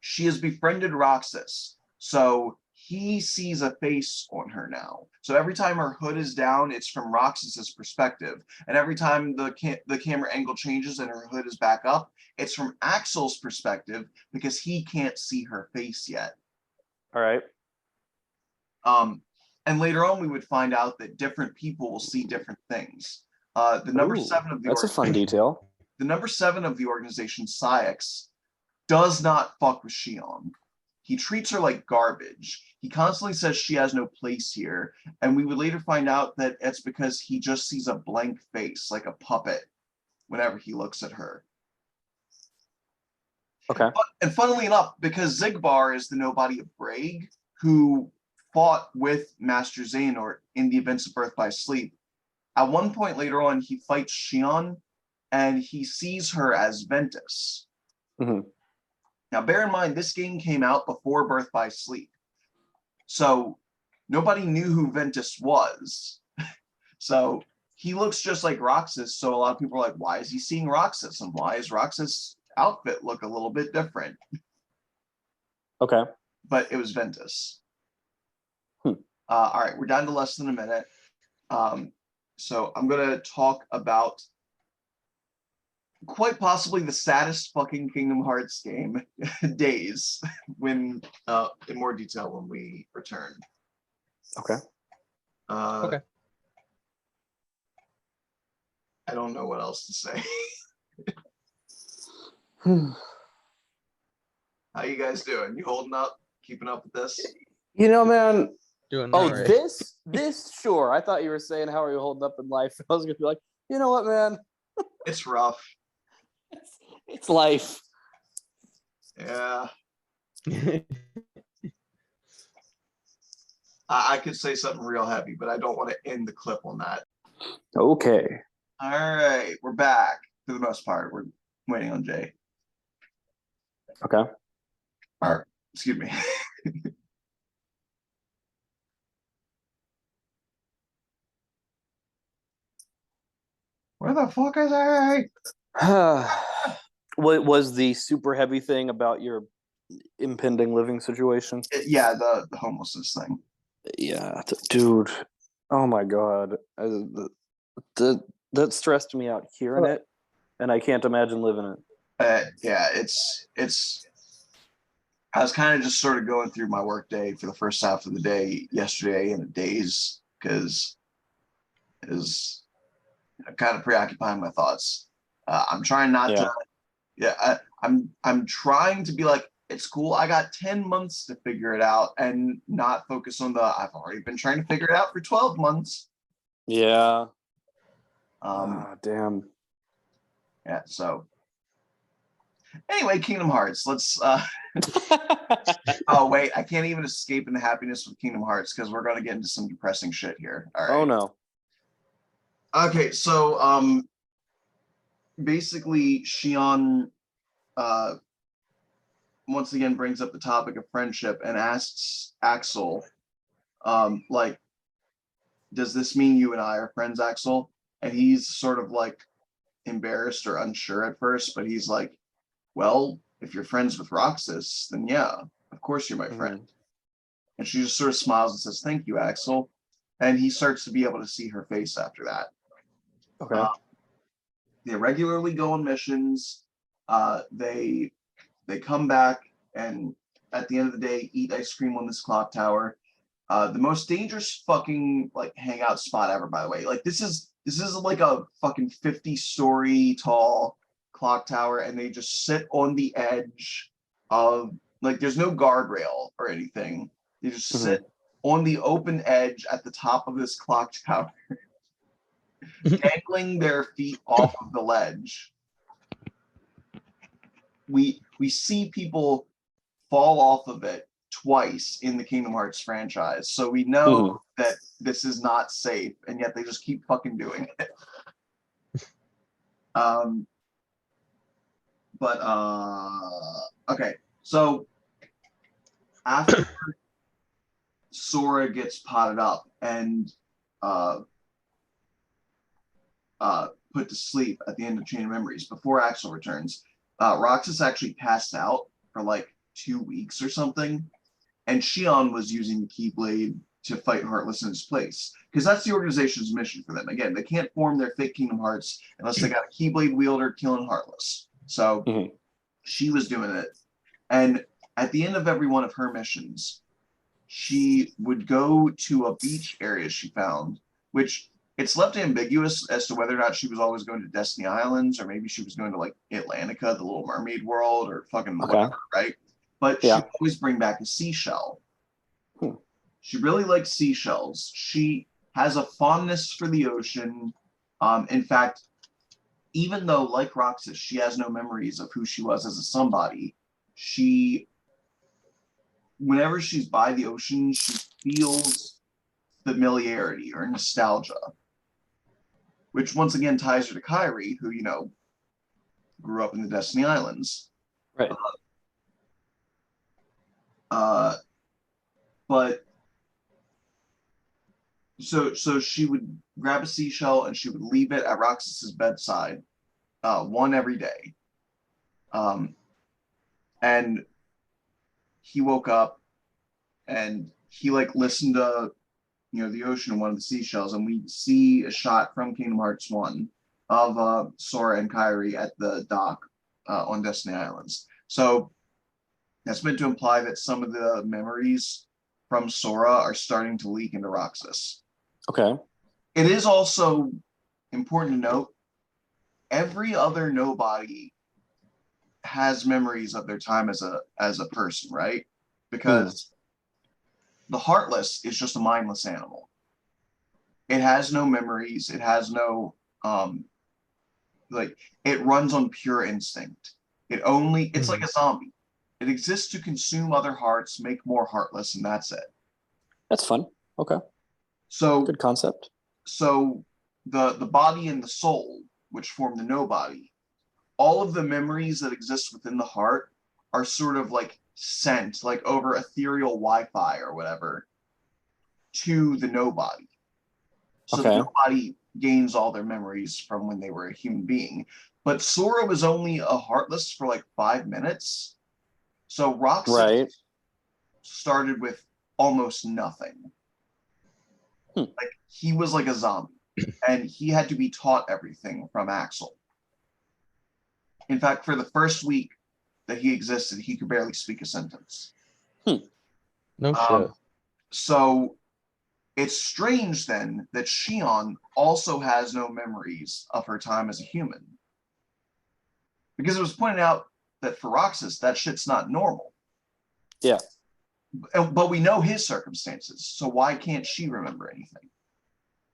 [SPEAKER 1] She has befriended Roxas, so he sees a face on her now. So every time her hood is down, it's from Roxas's perspective, and every time the camera angle changes and her hood is back up, it's from Axel's perspective because he can't see her face yet.
[SPEAKER 2] All right.
[SPEAKER 1] And later on, we would find out that different people will see different things. The number 7 of the
[SPEAKER 2] that's a fun detail.
[SPEAKER 1] The number 7 of the organization, Cyax, does not fuck with Xion. He treats her like garbage. He constantly says she has no place here, and we would later find out that it's because he just sees a blank face, like a puppet, whenever he looks at her.
[SPEAKER 2] Okay.
[SPEAKER 1] And funnily enough, because Xigbar is the nobody of Braig, who fought with Master Xehanort in the events of Birth by Sleep, at one point later on, he fights Xion, and he sees her as Ventus.
[SPEAKER 2] Mm-hmm.
[SPEAKER 1] Now, bear in mind, this game came out before Birth by Sleep. So nobody knew who Ventus was. So he looks just like Roxas. So a lot of people are like, why is he seeing Roxas? And why is Roxas' outfit look a little bit different?
[SPEAKER 2] Okay.
[SPEAKER 1] But it was Ventus. All right, we're down to less than a minute. So I'm going to talk about quite possibly the saddest fucking Kingdom Hearts game, Days, when in more detail when we return.
[SPEAKER 2] Okay.
[SPEAKER 3] Okay.
[SPEAKER 1] I don't know what else to say. How you guys doing? You holding up? Keeping up with this?
[SPEAKER 2] You know, man.
[SPEAKER 3] Doing all right.
[SPEAKER 2] This sure. I thought you were saying how are you holding up in life. I was gonna be like, you know what, man?
[SPEAKER 1] It's rough.
[SPEAKER 2] It's life.
[SPEAKER 1] Yeah. I could say something real heavy, but I don't want to end the clip on that.
[SPEAKER 2] Okay.
[SPEAKER 1] All right, we're back for the most part. We're waiting on Jay.
[SPEAKER 2] Okay.
[SPEAKER 1] All right, excuse me. Where the fuck is I?
[SPEAKER 2] What was the super heavy thing about your impending living situation?
[SPEAKER 1] Yeah, the homelessness thing.
[SPEAKER 2] Yeah, dude. Oh my god. That stressed me out hearing it, and I can't imagine living it.
[SPEAKER 1] Yeah, it's. I was kind of just sort of going through my work day for the first half of the day yesterday and the days because it was kind of preoccupying my thoughts. I'm trying not to. Yeah, I'm trying to be like, it's cool. I got 10 months to figure it out and not focus on I've already been trying to figure it out for 12 months.
[SPEAKER 2] Yeah.
[SPEAKER 1] Damn. Yeah, so anyway, Kingdom Hearts. Let's oh wait, I can't even escape into happiness with Kingdom Hearts because we're gonna get into some depressing shit here. All right.
[SPEAKER 2] Oh no.
[SPEAKER 1] Okay, so basically Xion once again brings up the topic of friendship and asks Axel, like, does this mean you and I are friends, Axel? And he's sort of like embarrassed or unsure at first, but he's like, well, if you're friends with Roxas, then yeah, of course you're my friend. And she just sort of smiles and says, thank you, Axel. And he starts to be able to see her face after that.
[SPEAKER 2] Okay.
[SPEAKER 1] They regularly go on missions. They come back and at the end of the day eat ice cream on this clock tower. The most dangerous fucking like hangout spot ever, by the way. Like this is like a fucking 50-story tall clock tower, and they just sit on the edge of like there's no guardrail or anything. They just sit on the open edge at the top of this clock tower, dangling their feet off of the ledge. We see people fall off of it twice in the Kingdom Hearts franchise, so we know that this is not safe, and yet they just keep fucking doing it. Okay, so after Sora gets potted up and put to sleep at the end of Chain of Memories, before Axel returns, Roxas actually passed out for like 2 weeks or something, and Xion was using the Keyblade to fight Heartless in his place, because that's the organization's mission for them. Again, they can't form their fake Kingdom Hearts unless they got a Keyblade wielder killing Heartless. So she was doing it, and at the end of every one of her missions, she would go to a beach area she found, which it's left ambiguous as to whether or not she was always going to Destiny Islands, or maybe she was going to like Atlantica, the Little Mermaid world, or fucking whatever, right? But she would always bring back a seashell. She really likes seashells. She has a fondness for the ocean. In fact, even though, like Roxas, she has no memories of who she was as a somebody, whenever she's by the ocean, she feels familiarity or nostalgia, which once again ties her to Kairi, who, you know, grew up in the Destiny Islands.
[SPEAKER 2] Right.
[SPEAKER 1] But so she would grab a seashell and she would leave it at Roxas's bedside, one every day. And he woke up and he like listened to, you know, the ocean in one of the seashells, and we see a shot from Kingdom Hearts 1 of Sora and Kairi at the dock on Destiny Islands. So that's meant to imply that some of the memories from Sora are starting to leak into Roxas.
[SPEAKER 2] Okay.
[SPEAKER 1] It is also important to note, every other nobody has memories of their time as a person, right? Because the Heartless is just a mindless animal. It has no memories. It has no it runs on pure instinct. It's like a zombie. It exists to consume other hearts, make more Heartless, and that's it.
[SPEAKER 2] That's fun. Okay.
[SPEAKER 1] So
[SPEAKER 2] good concept.
[SPEAKER 1] So the body and the soul, which form the nobody, all of the memories that exist within the heart are sort of like sent, like over ethereal Wi-Fi or whatever, to the nobody. So the nobody gains all their memories from when they were a human being. But Sora was only a Heartless for like 5 minutes. So Roxas started with almost nothing. Like, he was like a zombie, and he had to be taught everything from Axel. In fact, for the first week that he existed, he could barely speak a sentence.
[SPEAKER 3] No shit.
[SPEAKER 1] So it's strange then that Xion also has no memories of her time as a human. Because it was pointed out that for Roxas, that shit's not normal.
[SPEAKER 2] Yeah.
[SPEAKER 1] But we know his circumstances, so why can't she remember anything?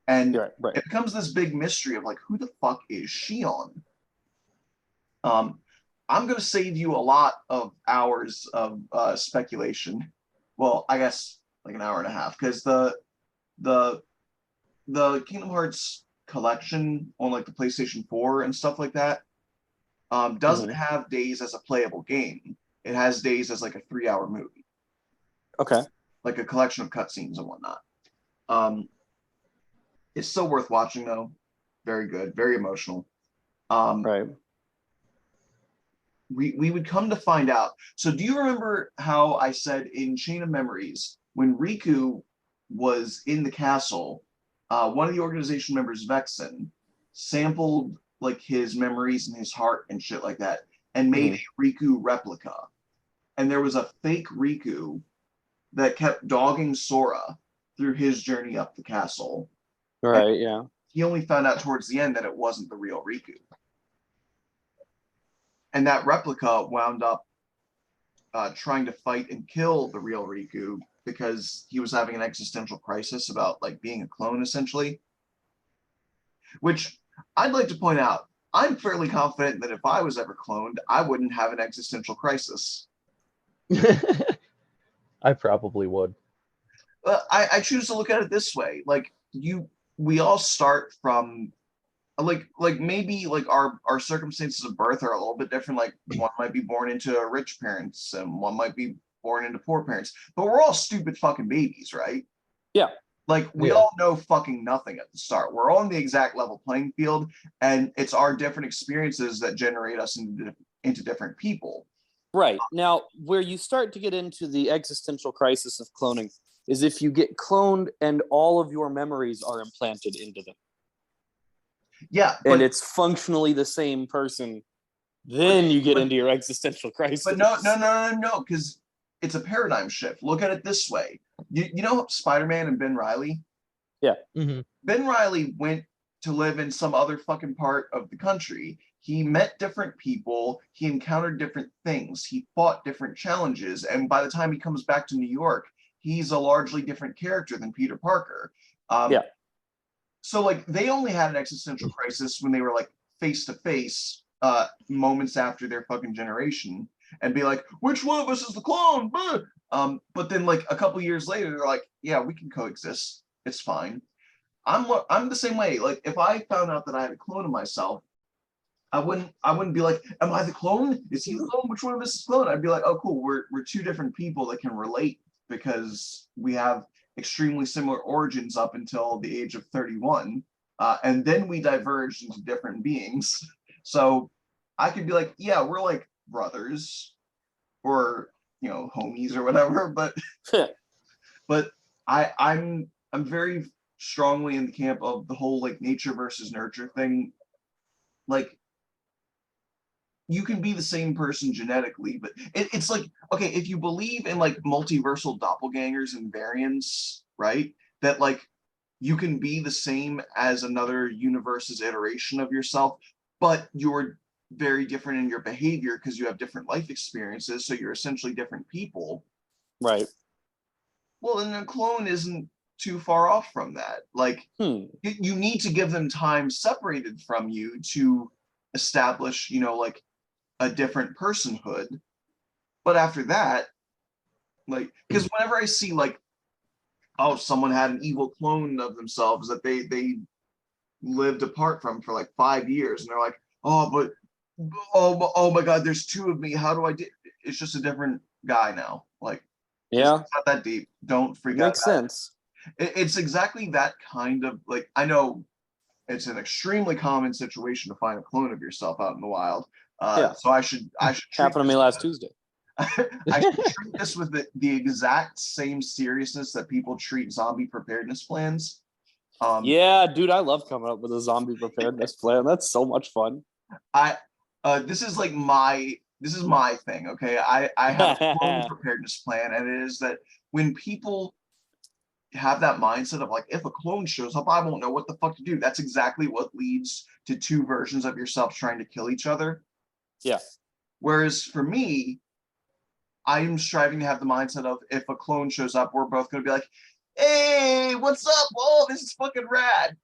[SPEAKER 1] And it becomes this big mystery of like, who the fuck is Xion? I'm going to save you a lot of hours of speculation. Well, I guess like an hour and a half, because the Kingdom Hearts collection on like the PlayStation 4 and stuff like that doesn't have days as a playable game. It has days as like a 3-hour movie.
[SPEAKER 2] Okay.
[SPEAKER 1] Like a collection of cutscenes and whatnot. It's still worth watching though. Very good, very emotional. We would come to find out. So do you remember how I said in Chain of Memories, when Riku was in the castle, one of the organization members, Vexen, sampled like his memories and his heart and shit like that, and made a Riku replica. And there was a fake Riku that kept dogging Sora through his journey up the castle.
[SPEAKER 2] Right, yeah.
[SPEAKER 1] He only found out towards the end that it wasn't the real Riku. And that replica wound up trying to fight and kill the real Riku because he was having an existential crisis about like being a clone, essentially. Which I'd like to point out, I'm fairly confident that if I was ever cloned, I wouldn't have an existential crisis.
[SPEAKER 3] I probably would.
[SPEAKER 1] I choose to look at it this way: like we all start from like maybe like our circumstances of birth are a little bit different. Like one might be born into rich parents, and one might be born into poor parents, but we're all stupid fucking babies, right?
[SPEAKER 2] Yeah.
[SPEAKER 1] Like we all know fucking nothing at the start. We're all on the exact level playing field, and it's our different experiences that generate us into different people.
[SPEAKER 2] Right. Now, where you start to get into the existential crisis of cloning is if you get cloned and all of your memories are implanted into them.
[SPEAKER 1] Yeah.
[SPEAKER 2] And it's functionally the same person. Then you get into your existential crisis.
[SPEAKER 1] But no, because it's a paradigm shift. Look at it this way. You know Spider-Man and Ben Reilly?
[SPEAKER 2] Yeah.
[SPEAKER 3] Mm-hmm.
[SPEAKER 1] Ben Reilly went to live in some other fucking part of the country. He met different people. He encountered different things. He fought different challenges. And by the time he comes back to New York, he's a largely different character than Peter Parker. So like they only had an existential crisis when they were like face to face moments after their fucking generation and be like, which one of us is the clone? But then like a couple years later, they're like, yeah, we can coexist. It's fine. I'm the same way. Like if I found out that I had a clone of myself, I wouldn't be like, am I the clone? Is he the clone? Which one of us is the clone? I'd be like, oh cool, we're two different people that can relate because we have extremely similar origins up until the age of 31. And then we diverged into different beings. So I could be like, yeah, we're like brothers or homies or whatever, but but I'm very strongly in the camp of the whole like nature versus nurture thing. Like you can be the same person genetically, but it's like, okay, if you believe in like multiversal doppelgangers and variants, right? That like you can be the same as another universe's iteration of yourself, but you're very different in your behavior because you have different life experiences, so you're essentially different people.
[SPEAKER 2] Right.
[SPEAKER 1] Well, then a clone isn't too far off from that. Like you need to give them time separated from you to establish, like a different personhood. But after that, like, because whenever I see like, oh, someone had an evil clone of themselves that they lived apart from for like 5 years, and they're like, oh my god, there's two of me. How do I do? It's just a different guy now. Like,
[SPEAKER 2] yeah,
[SPEAKER 1] it's not that deep. Don't freak out.
[SPEAKER 2] Makes sense.
[SPEAKER 1] It's exactly that kind of like. I know it's an extremely common situation to find a clone of yourself out in the wild. So I should
[SPEAKER 2] happened to me last Tuesday.
[SPEAKER 1] I should treat this with the exact same seriousness that people treat zombie preparedness plans.
[SPEAKER 2] Yeah, dude, I love coming up with a zombie preparedness plan. That's so much fun.
[SPEAKER 1] This is my thing. Okay, I have a clone preparedness plan, and it is that when people have that mindset of like, if a clone shows up, I won't know what the fuck to do. That's exactly what leads to two versions of yourself trying to kill each other.
[SPEAKER 2] Yeah.
[SPEAKER 1] Whereas for me, I'm striving to have the mindset of if a clone shows up, we're both going to be like, hey, what's up? Oh, this is fucking rad.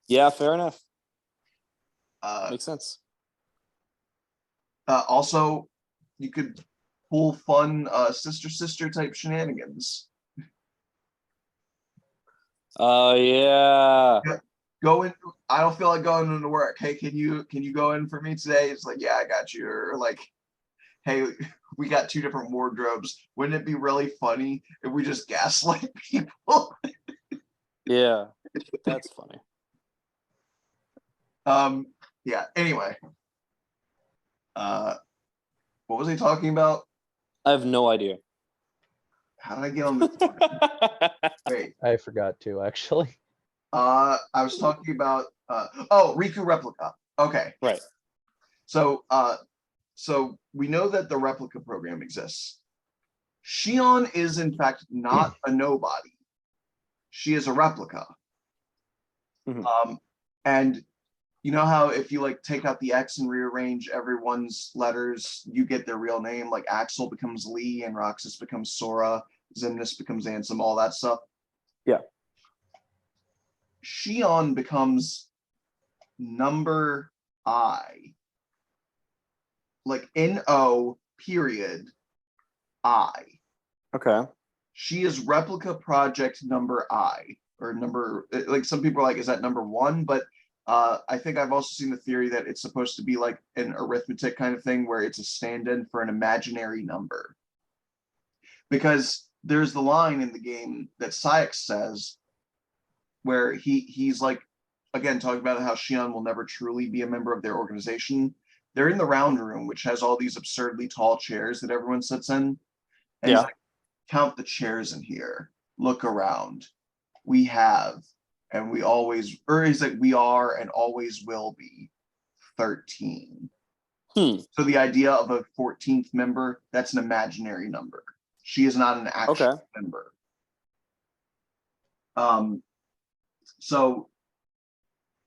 [SPEAKER 2] Yeah, fair enough. Makes sense.
[SPEAKER 1] Also, you could pull fun sister type shenanigans.
[SPEAKER 2] Oh yeah.
[SPEAKER 1] Go in. I don't feel like going into work. Hey, can you go in for me today? It's like, yeah, I got you. Or like, hey, we got two different wardrobes. Wouldn't it be really funny if we just gaslight people?
[SPEAKER 2] Yeah, that's funny.
[SPEAKER 1] Yeah. Anyway, what was he talking about?
[SPEAKER 2] I have no idea.
[SPEAKER 1] How did I get on this? Wait.
[SPEAKER 3] I forgot to actually.
[SPEAKER 1] I was talking about Riku replica. Okay.
[SPEAKER 2] Right.
[SPEAKER 1] So we know that the replica program exists. Xion is in fact not a nobody. She is a replica.
[SPEAKER 2] Mm-hmm.
[SPEAKER 1] And you know how if you like take out the X and rearrange everyone's letters, you get their real name. Like Axel becomes Lee, and Roxas becomes Sora, Xemnas becomes Ansem, all that stuff.
[SPEAKER 2] Yeah.
[SPEAKER 1] Xion becomes number I. Like NO period I.
[SPEAKER 2] Okay.
[SPEAKER 1] She is replica project number I, or number, like some people are like, is that number 1? But I think I've also seen the theory that it's supposed to be like an arithmetic kind of thing where it's a stand-in for an imaginary number. Because there's the line in the game that Syax says where he's like, again, talking about how Xion will never truly be a member of their organization. They're in the round room, which has all these absurdly tall chairs that everyone sits in. And he's like, count the chairs in here. Look around. We have, and we always, or he's like, we are and always will be 13. So the idea of a 14th member, that's an imaginary number. She is not an actual member. So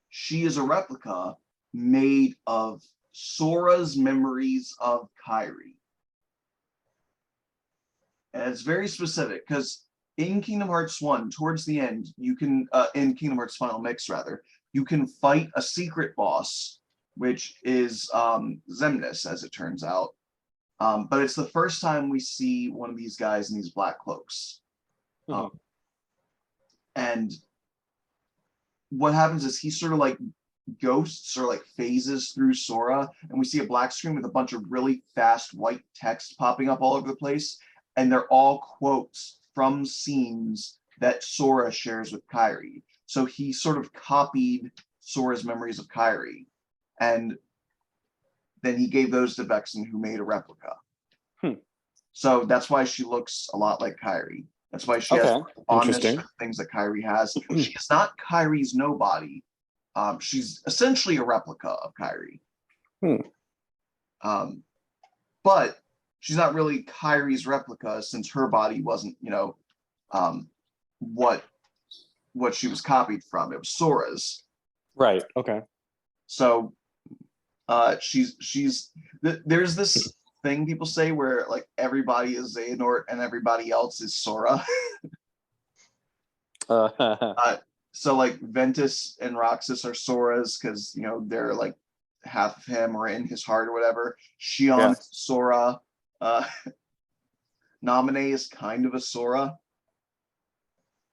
[SPEAKER 1] she is a replica made of Sora's memories of Kairi. And it's very specific because in Kingdom Hearts 1, towards the end, you can, in Kingdom Hearts Final Mix, rather, you can fight a secret boss, which is Xemnas, as it turns out. But it's the first time we see one of these guys in these black cloaks. And what happens is he sort of like ghosts or like phases through Sora, and we see a black screen with a bunch of really fast white text popping up all over the place, and they're all quotes from scenes that Sora shares with Kairi. So he sort of copied Sora's memories of Kairi, and then he gave those to Vexen, who made a replica. So that's why she looks a lot like Kairi. That's why she has honest things that Kairi has. She is not Kairi's nobody. She's essentially a replica of Kairi. But she's not really Kairi's replica, since her body wasn't, you know, what she was copied from. It was Sora's.
[SPEAKER 2] Right. Okay.
[SPEAKER 1] So there's this thing people say where like everybody is Xehanort and everybody else is Sora. So like Ventus and Roxas are Sora's because, you know, they're like half of him or in his heart or whatever. Xion is Sora. Naminé is kind of a Sora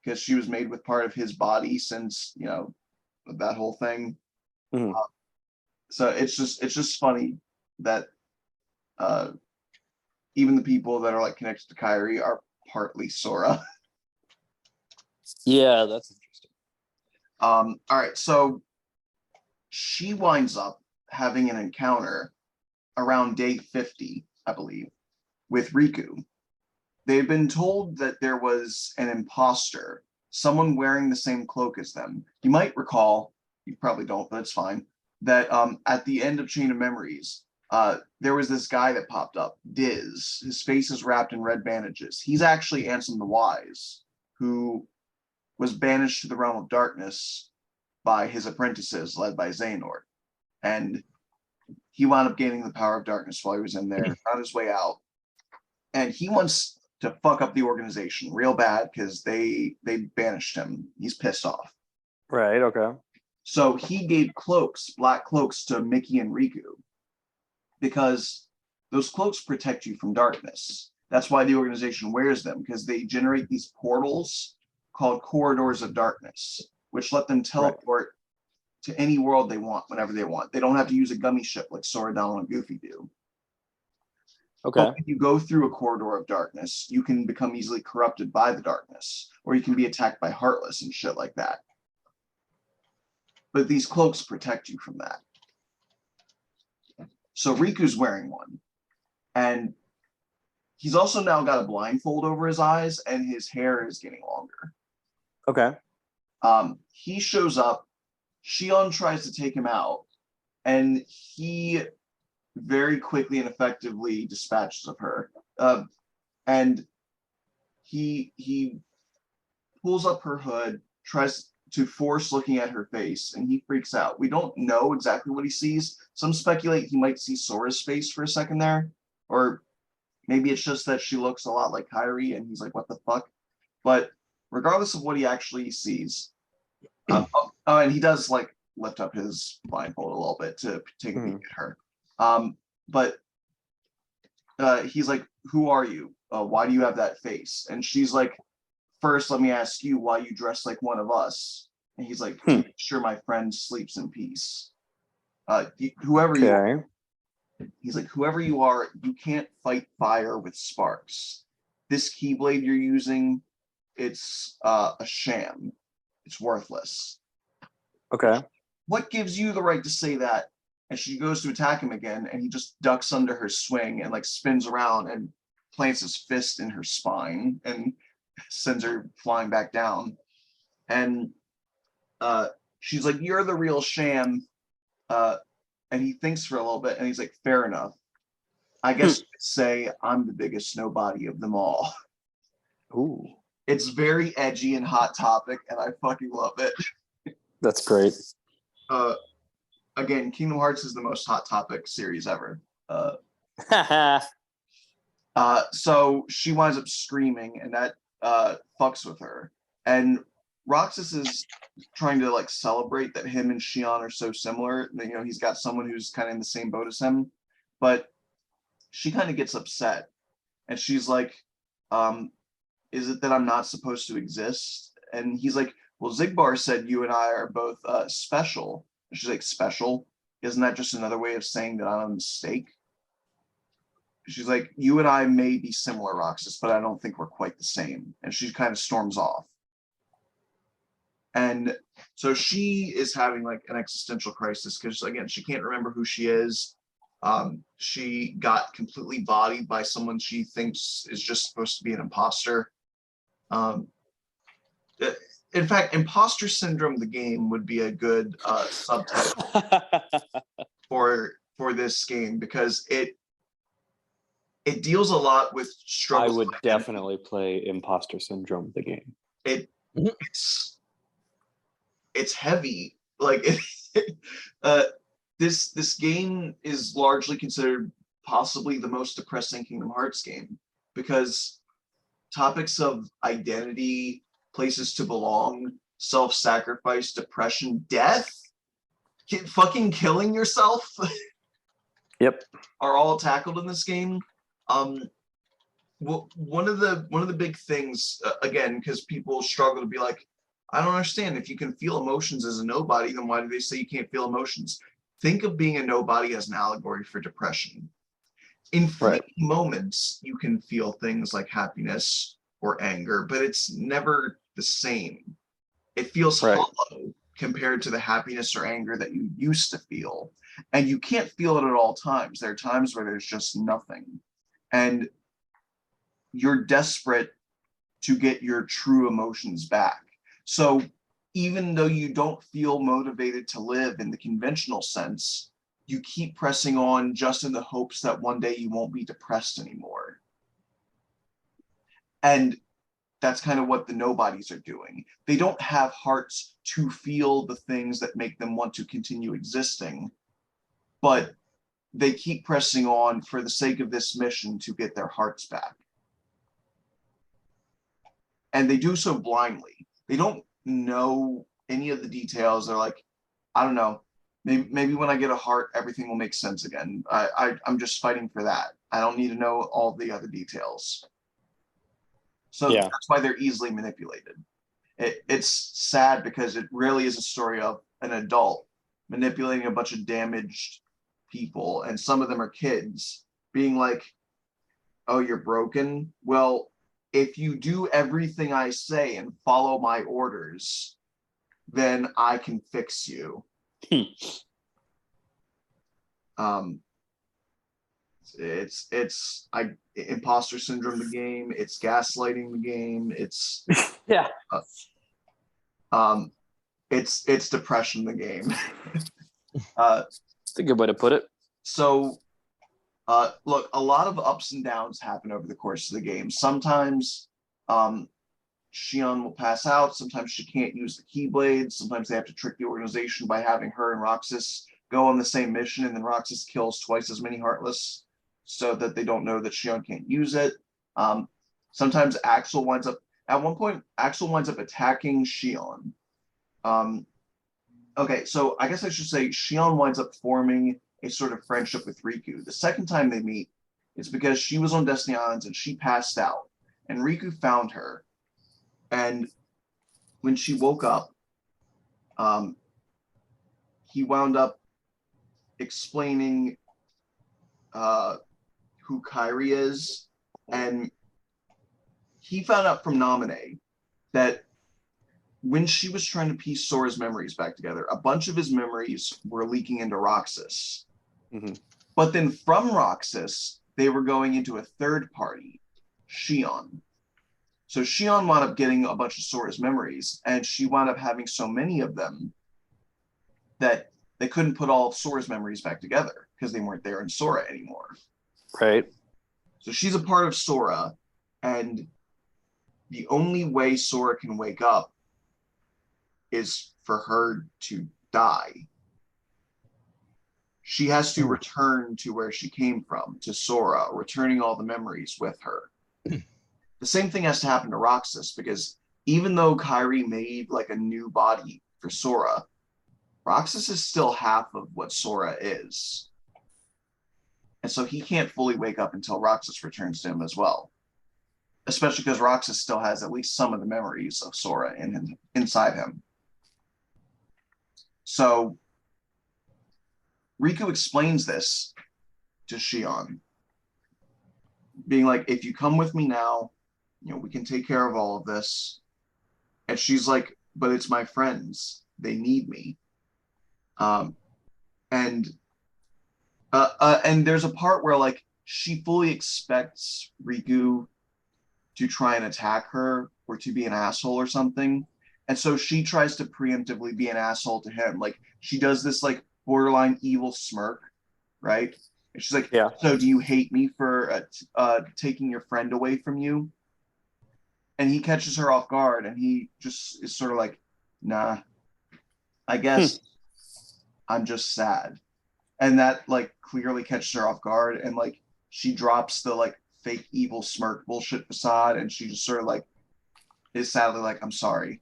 [SPEAKER 1] because she was made with part of his body, since, you know, that whole thing. So it's just funny that even the people that are like connected to Kairi are partly Sora.
[SPEAKER 2] Yeah, that's interesting.
[SPEAKER 1] All right, so she winds up having an encounter around day 50, I believe, with Riku. They've been told that there was an imposter, someone wearing the same cloak as them. You might recall, you probably don't, but it's fine, that at the end of Chain of Memories, there was this guy that popped up, Diz. His face is wrapped in red bandages. He's actually Ansem the Wise, who was banished to the realm of darkness by his apprentices, led by Xehanort. And he wound up gaining the power of darkness while he was in there, on his way out. And he wants to fuck up the organization real bad because they banished him. He's pissed off.
[SPEAKER 2] Right, okay.
[SPEAKER 1] So he gave cloaks, black cloaks, to Mickey and Riku, because those cloaks protect you from darkness. That's why the organization wears them, because they generate these portals called corridors of darkness, which let them teleport to any world they want whenever they want. They don't have to use a gummy ship like Sora, Donald, and Goofy do.
[SPEAKER 2] Okay.
[SPEAKER 1] But when you go through a corridor of darkness, you can become easily corrupted by the darkness, or you can be attacked by Heartless and shit like that. But these cloaks protect you from that. So Riku's wearing one, and he's also now got a blindfold over his eyes, and his hair is getting longer.
[SPEAKER 2] Okay.
[SPEAKER 1] He shows up. Xion tries to take him out, and he very quickly and effectively dispatches of her. And he pulls up her hood, tries to force looking at her face, and he freaks out. We don't know exactly what he sees. Some speculate he might see Sora's face for a second there, or maybe it's just that she looks a lot like Kairi, and he's like, "What the fuck?" But regardless of what he actually sees, and he does like lift up his blindfold a little bit to take a peek at her. But he's like, "Who are you? Why do you have that face?" And she's like, "First, let me ask you why you dress like one of us." And he's like, "To make sure my friend sleeps in peace." Whoever you are, he's like, "Whoever you are, you can't fight fire with sparks. This keyblade you're using, it's a sham. It's worthless."
[SPEAKER 2] Okay.
[SPEAKER 1] What gives you the right to say that? And she goes to attack him again, and he just ducks under her swing and like spins around and plants his fist in her spine and sends her flying back down. And she's like, "You're the real sham." And he thinks for a little bit, and he's like, "Fair enough. I guess you could say I'm the biggest nobody of them all."
[SPEAKER 2] Ooh.
[SPEAKER 1] It's very edgy and hot topic, and I fucking love it.
[SPEAKER 2] That's great.
[SPEAKER 1] Again, Kingdom Hearts is the most hot topic series ever. So she winds up screaming, and that fucks with her. And Roxas is trying to like celebrate that him and Xion are so similar. You know, he's got someone who's kind of in the same boat as him, but she kind of gets upset, and she's like, "Is it that I'm not supposed to exist?" And he's like, "Well, Zigbar said you and I are both special." And she's like, "Special? Isn't that just another way of saying that I'm a mistake?" She's like, "You and I may be similar, Roxas, but I don't think we're quite the same." And she kind of storms off. And so she is having like an existential crisis because, again, she can't remember who she is. She got completely bodied by someone she thinks is just supposed to be an imposter. In fact, imposter syndrome, the game, would be a good subtitle for this game, because it deals a lot with struggles.
[SPEAKER 2] I would definitely play Imposter Syndrome, the game.
[SPEAKER 1] It's heavy. Like this game is largely considered possibly the most depressing Kingdom Hearts game, because topics of identity, places to belong, self-sacrifice, depression, death, fucking killing yourself,
[SPEAKER 2] yep,
[SPEAKER 1] are all tackled in this game. Well, one of the big things, again, because people struggle to be like, "I don't understand. If you can feel emotions as a nobody, then why do they say you can't feel emotions?" Think of being a nobody as an allegory for depression. In fleeting moments, you can feel things like happiness or anger, but it's never the same. It feels hollow compared to the happiness or anger that you used to feel. And you can't feel it at all times. There are times where there's just nothing. And you're desperate to get your true emotions back. So even though you don't feel motivated to live in the conventional sense, you keep pressing on just in the hopes that one day you won't be depressed anymore. And that's kind of what the nobodies are doing. They don't have hearts to feel the things that make them want to continue existing, but they keep pressing on for the sake of this mission to get their hearts back. And they do so blindly. They don't know any of the details. They're like, "I don't know. Maybe when I get a heart, everything will make sense again. I'm just fighting for that. I don't need to know all the other details." So that's why they're easily manipulated. It's sad because it really is a story of an adult manipulating a bunch of damaged people, and some of them are kids, being like, "Oh, you're broken? Well, if you do everything I say and follow my orders, then I can fix you." It's imposter syndrome, the game. It's gaslighting, the game. It's it's depression, the game.
[SPEAKER 2] That's a good way to put it.
[SPEAKER 1] So look, a lot of ups and downs happen over the course of the game. Sometimes Xion will pass out. Sometimes she can't use the Keyblades. Sometimes they have to trick the organization by having her and Roxas go on the same mission, and then Roxas kills twice as many Heartless so that they don't know that Xion can't use it. Sometimes Axel winds up, at one point, Axel winds up attacking Xion. Okay, so I guess I should say Xion winds up forming a sort of friendship with Riku. The second time they meet, it's because she was on Destiny Islands and she passed out, and Riku found her. And when she woke up, he wound up explaining who Kairi is, and he found out from Naminé that when she was trying to piece Sora's memories back together, a bunch of his memories were leaking into Roxas.
[SPEAKER 2] Mm-hmm.
[SPEAKER 1] But then from Roxas, they were going into a third party, Xion. So Xion wound up getting a bunch of Sora's memories, and she wound up having so many of them that they couldn't put all of Sora's memories back together because they weren't there in Sora anymore.
[SPEAKER 2] Right.
[SPEAKER 1] So she's a part of Sora, and the only way Sora can wake up is for her to die. She has to return to where she came from, to Sora, returning all the memories with her. The same thing has to happen to Roxas, because even though Kairi made like a new body for Sora, Roxas is still half of what Sora is. And so he can't fully wake up until Roxas returns to him as well. Especially because Roxas still has at least some of the memories of Sora inside him. So Riku explains this to Xion, being like, if you come with me now, we can take care of all of this. And she's like, but it's my friends. They need me. And there's a part where like she fully expects Riku to try and attack her or to be an asshole or something. And so she tries to preemptively be an asshole to him. Like she does this like borderline evil smirk, right? And she's like, yeah. So do you hate me for taking your friend away from you? And he catches her off guard, and he just is sort of like, nah, I guess I'm just sad. And that like clearly catches her off guard, and like she drops the like fake evil smirk bullshit facade, and she just sort of like is sadly like, I'm sorry.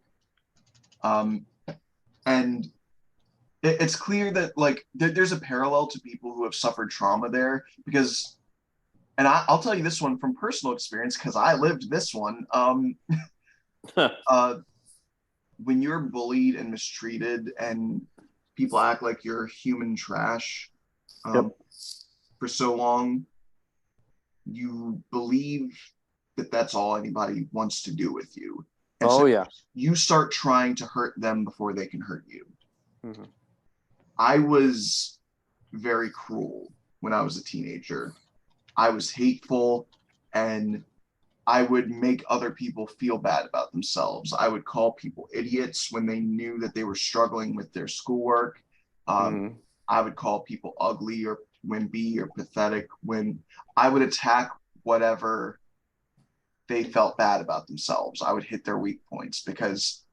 [SPEAKER 1] And it's clear that like there's a parallel to people who have suffered trauma there, because, and I'll tell you this one from personal experience because I lived this one. When you're bullied and mistreated and people act like you're human trash for so long, you believe that that's all anybody wants to do with you. And so you start trying to hurt them before they can hurt you. Mm-hmm. I was very cruel when I was a teenager. I was hateful, and I would make other people feel bad about themselves. I would call people idiots when they knew that they were struggling with their schoolwork. I would call people ugly or wimpy or pathetic when I would attack whatever they felt bad about themselves. I would hit their weak points because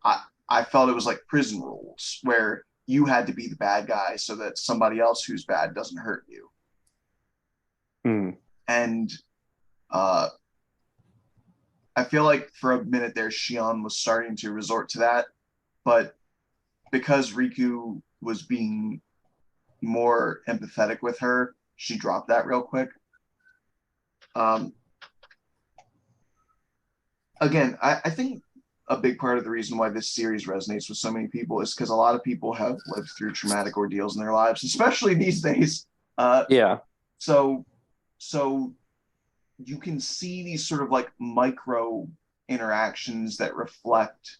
[SPEAKER 1] I felt it was like prison rules where you had to be the bad guy so that somebody else who's bad doesn't hurt you. And I feel like for a minute there, Xion was starting to resort to that, but because Riku was being more empathetic with her, she dropped that real quick. Again, I think a big part of the reason why this series resonates with so many people is because a lot of people have lived through traumatic ordeals in their lives, especially these days. So you can see these sort of like micro interactions that reflect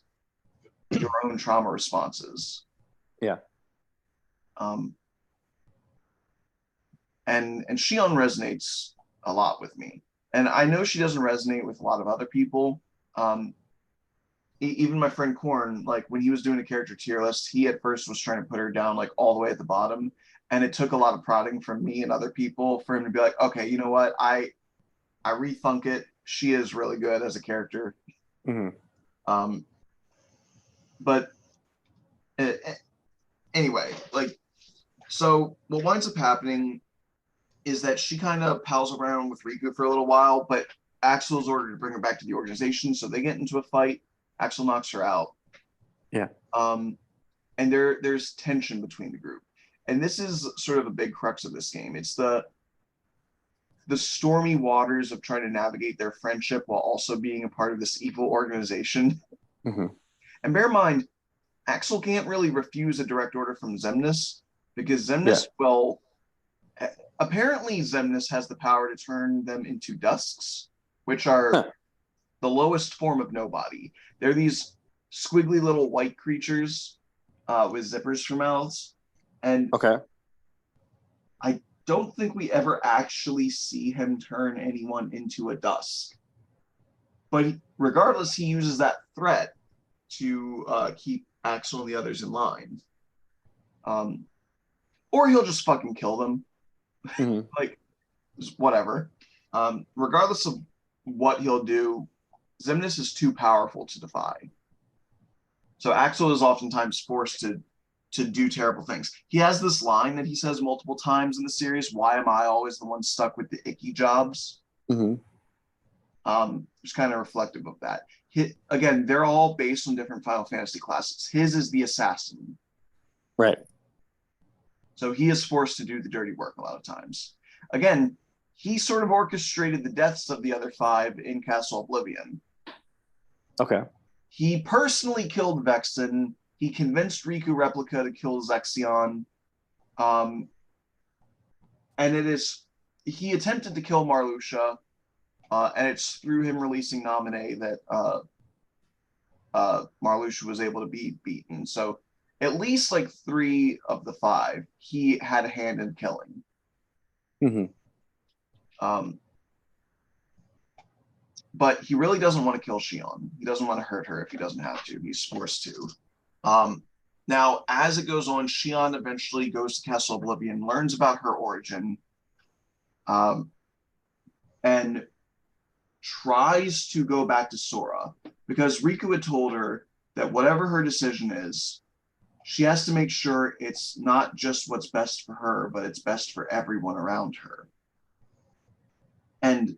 [SPEAKER 1] your own trauma responses. And Xion resonates a lot with me. And I know she doesn't resonate with a lot of other people. Even my friend Korn, like when he was doing a character tier list, he at first was trying to put her down like all the way at the bottom. And it took a lot of prodding from me and other people for him to be like, okay, you know what? I rethunk it. She is really good as a character. Um, but anyway, like, so what winds up happening is that she kind of pals around with Riku for a little while, but Axel's ordered to bring her back to the organization, so they get into a fight. Axel knocks her out.
[SPEAKER 2] Yeah.
[SPEAKER 1] And there's tension between the group. And this is sort of a big crux of this game. It's the stormy waters of trying to navigate their friendship while also being a part of this evil organization. And bear in mind, Axel can't really refuse a direct order from Xemnas, because Xemnas, well, apparently Xemnas has the power to turn them into dusks, which are the lowest form of nobody. They're these squiggly little white creatures with zippers for mouths. And I don't think we ever actually see him turn anyone into a dusk. But regardless, he uses that threat to keep Axel and the others in line. Or he'll just fucking kill them. Like, whatever. Regardless of what he'll do, Xemnas is too powerful to defy. So Axel is oftentimes forced to do terrible things. He has this line that he says multiple times in the series, "Why am I always the one stuck with the icky jobs?" It's kind of reflective of that. Again, they're all based on different Final Fantasy classes. His is the assassin.
[SPEAKER 2] Right.
[SPEAKER 1] So he is forced to do the dirty work a lot of times. Again, he sort of orchestrated the deaths of the other 5 in Castle Oblivion.
[SPEAKER 2] Okay.
[SPEAKER 1] He personally killed Vexen. He convinced Riku Replica to kill Xion. And he attempted to kill Marluxia, and it's through him releasing Naminé that Marluxia was able to be beaten. So at least like 3 of the 5, he had a hand in killing. But he really doesn't want to kill Xion. He doesn't want to hurt her if he doesn't have to. He's forced to. Now, as it goes on, Xion eventually goes to Castle Oblivion, learns about her origin, and tries to go back to Sora, because Riku had told her that whatever her decision is, she has to make sure it's not just what's best for her, but it's best for everyone around her. And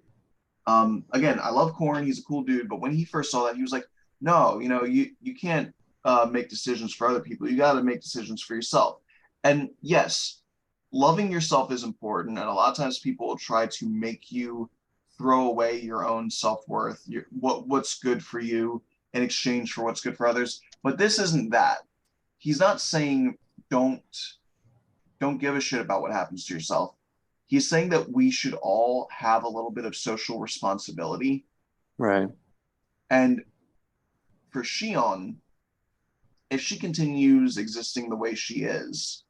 [SPEAKER 1] again, I love Korn. He's a cool dude. But when he first saw that, he was like, no, you can't make decisions for other people. You got to make decisions for yourself. And yes, loving yourself is important. And a lot of times people will try to make you throw away your own self-worth, what's good for you in exchange for what's good for others. But this isn't that. He's not saying don't give a shit about what happens to yourself. He's saying that we should all have a little bit of social responsibility.
[SPEAKER 2] Right.
[SPEAKER 1] And for Xion, if she continues existing the way she is,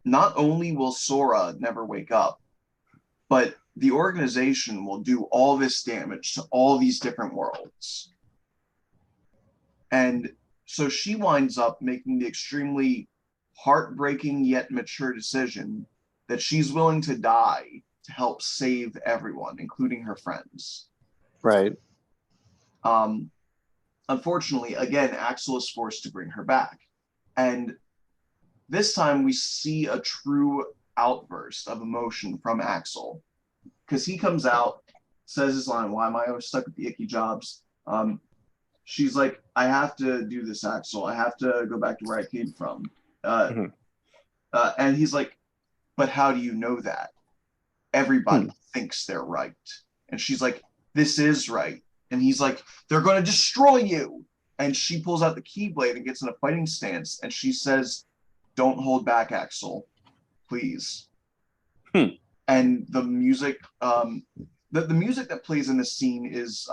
[SPEAKER 1] not only will Sora never wake up, but the organization will do all this damage to all these different worlds. And so she winds up making the extremely heartbreaking yet mature decision that she's willing to die to help save everyone, including her friends.
[SPEAKER 2] Right.
[SPEAKER 1] Unfortunately, again, Axel is forced to bring her back. And this time we see a true outburst of emotion from Axel. Because he comes out, says his line, "Why am I always stuck with the icky jobs?" She's like, "I have to do this, Axel. I have to go back to where I came from." And he's like, "But how do you know that? Everybody thinks they're right." And she's like, "This is right." And he's like, "They're going to destroy you." And she pulls out the Keyblade and gets in a fighting stance. And she says, "Don't hold back, Axel. Please." And the music, the music that plays in this scene is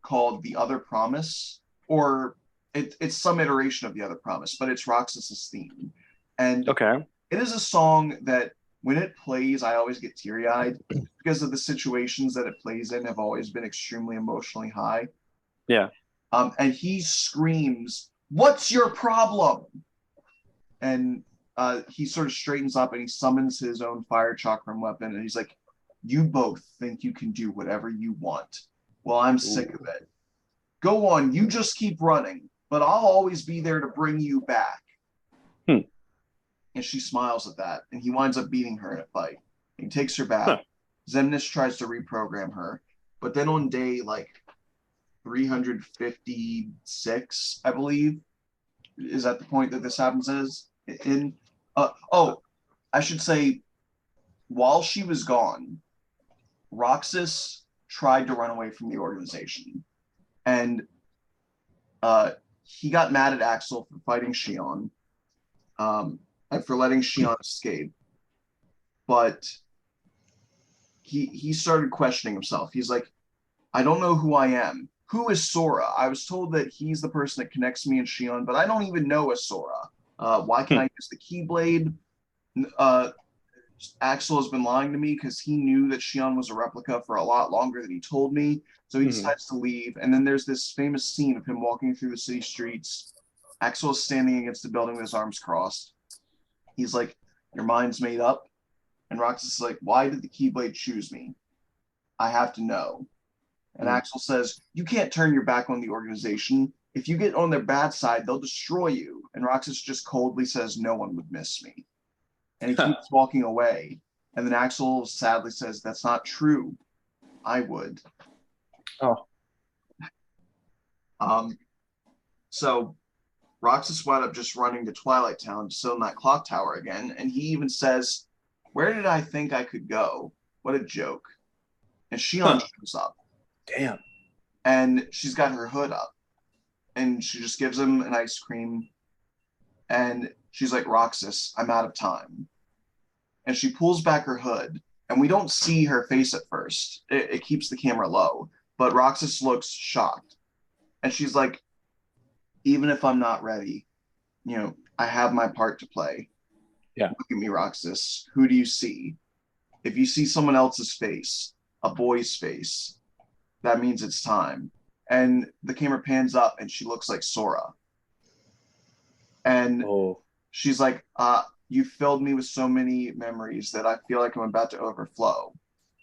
[SPEAKER 1] called The Other Promise, or it's some iteration of The Other Promise, but it's Roxas' theme. And it is a song that when it plays, I always get teary-eyed because of the situations that it plays in have always been extremely emotionally high.
[SPEAKER 2] Yeah.
[SPEAKER 1] And he screams, "What's your problem?" And he sort of straightens up and he summons his own fire chakram weapon. And he's like, "You both think you can do whatever you want. Well, I'm sick of it. Go on, you just keep running, but I'll always be there to bring you back. And she smiles at that, and he winds up beating her in a fight. He takes her back. Xemnas tries to reprogram her, but then on day like 356, I believe, is at the point that this happens I should say, while she was gone, Roxas tried to run away from the organization, and he got mad at Axel for fighting Xion, and for letting Xion escape. But he started questioning himself. He's like, I don't know who I am. Who is Sora? I was told that he's the person that connects me and Xion, but I don't even know a Sora. Why can I use the Keyblade? Axel has been lying to me because he knew that Xion was a replica for a lot longer than he told me. So he decides to leave. And then there's this famous scene of him walking through the city streets. Axel is standing against the building with his arms crossed. He's like, your mind's made up? And Roxas is like, why did the Keyblade choose me? I have to know. And Axel says, you can't turn your back on the organization. If you get on their bad side, they'll destroy you. And Roxas just coldly says, no one would miss me. And he keeps walking away. And then Axel sadly says, that's not true. I would.
[SPEAKER 2] Oh.
[SPEAKER 1] So Roxas wound up just running to Twilight Town to sit on that clock tower again. And he even says, where did I think I could go? What a joke. And Xion shows up.
[SPEAKER 2] Damn.
[SPEAKER 1] And she's got her hood up. And she just gives him an ice cream. And she's like, Roxas, I'm out of time. And she pulls back her hood. And we don't see her face at first. It keeps the camera low. But Roxas looks shocked. And she's like, even if I'm not ready, I have my part to play.
[SPEAKER 2] Yeah.
[SPEAKER 1] Look at me, Roxas. Who do you see? If you see someone else's face, a boy's face, that means it's time. And the camera pans up and she looks like Sora. And she's like, you filled me with so many memories that I feel like I'm about to overflow.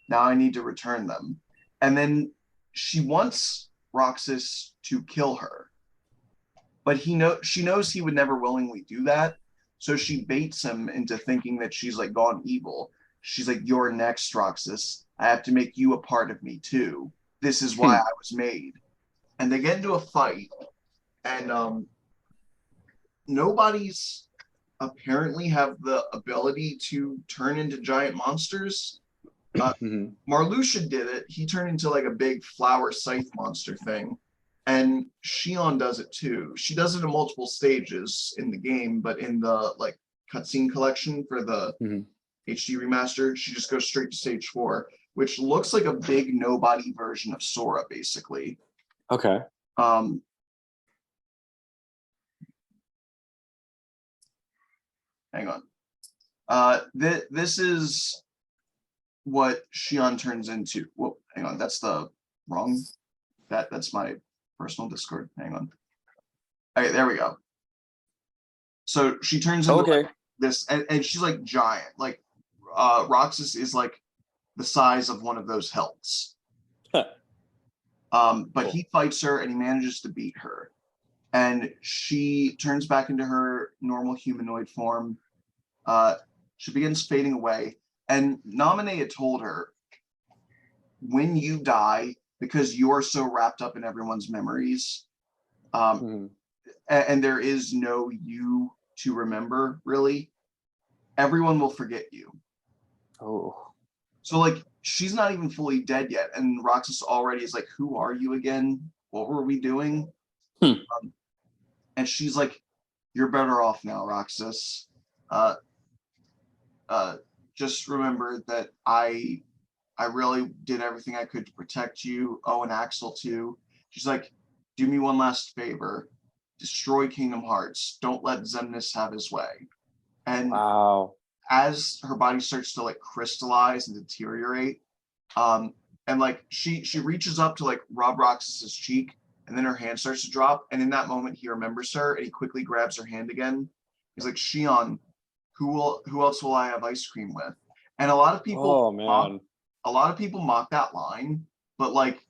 [SPEAKER 1] Now I need to return them. And then she wants Roxas to kill her. But she knows he would never willingly do that. So she baits him into thinking that she's like gone evil. She's like, you're next, Roxas. I have to make you a part of me too. This is why I was made. And they get into a fight. And nobody's apparently have the ability to turn into giant monsters. Marluxia did it. He turned into like a big flower scythe monster thing. And Xion does it too. She does it in multiple stages in the game, but in the like cutscene collection for the HD remaster, she just goes straight to stage 4, which looks like a big nobody version of Sora, basically.
[SPEAKER 2] Okay.
[SPEAKER 1] Hang on. This is what Xion turns into. Whoa, hang on. That's the wrong. That's my personal Discord. Hang on. Okay, there we go. So she turns into like this, and she's like giant. Like Roxas is like the size of one of those helts. But he fights her and he manages to beat her. And she turns back into her normal humanoid form. She begins fading away. And Naminé had told her, when you die, because you're so wrapped up in everyone's memories, and there is no you to remember, really, everyone will forget you. So, like, she's not even fully dead yet. And Roxas already is like, who are you again? What were we doing? And she's like, you're better off now, Roxas. Just remember that I really did everything I could to protect you. Oh, and Axel too. She's like, do me one last favor. Destroy Kingdom Hearts. Don't let Xemnas have his way. And as her body starts to like crystallize and deteriorate, and like she reaches up to like rub Roxas's cheek, and then her hand starts to drop. And in that moment, he remembers her and he quickly grabs her hand again. He's like, Xion, who else will I have ice cream with? And a lot of people mock that line, but like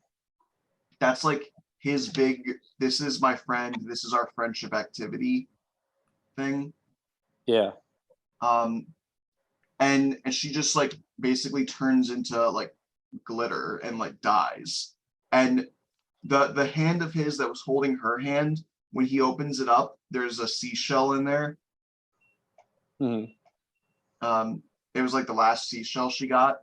[SPEAKER 1] that's like his big, this is my friend, this is our friendship activity thing.
[SPEAKER 2] Yeah.
[SPEAKER 1] And she just like basically turns into like glitter and like dies. And the hand of his that was holding her hand, when he opens it up, there's a seashell in there. It was like the last seashell she got.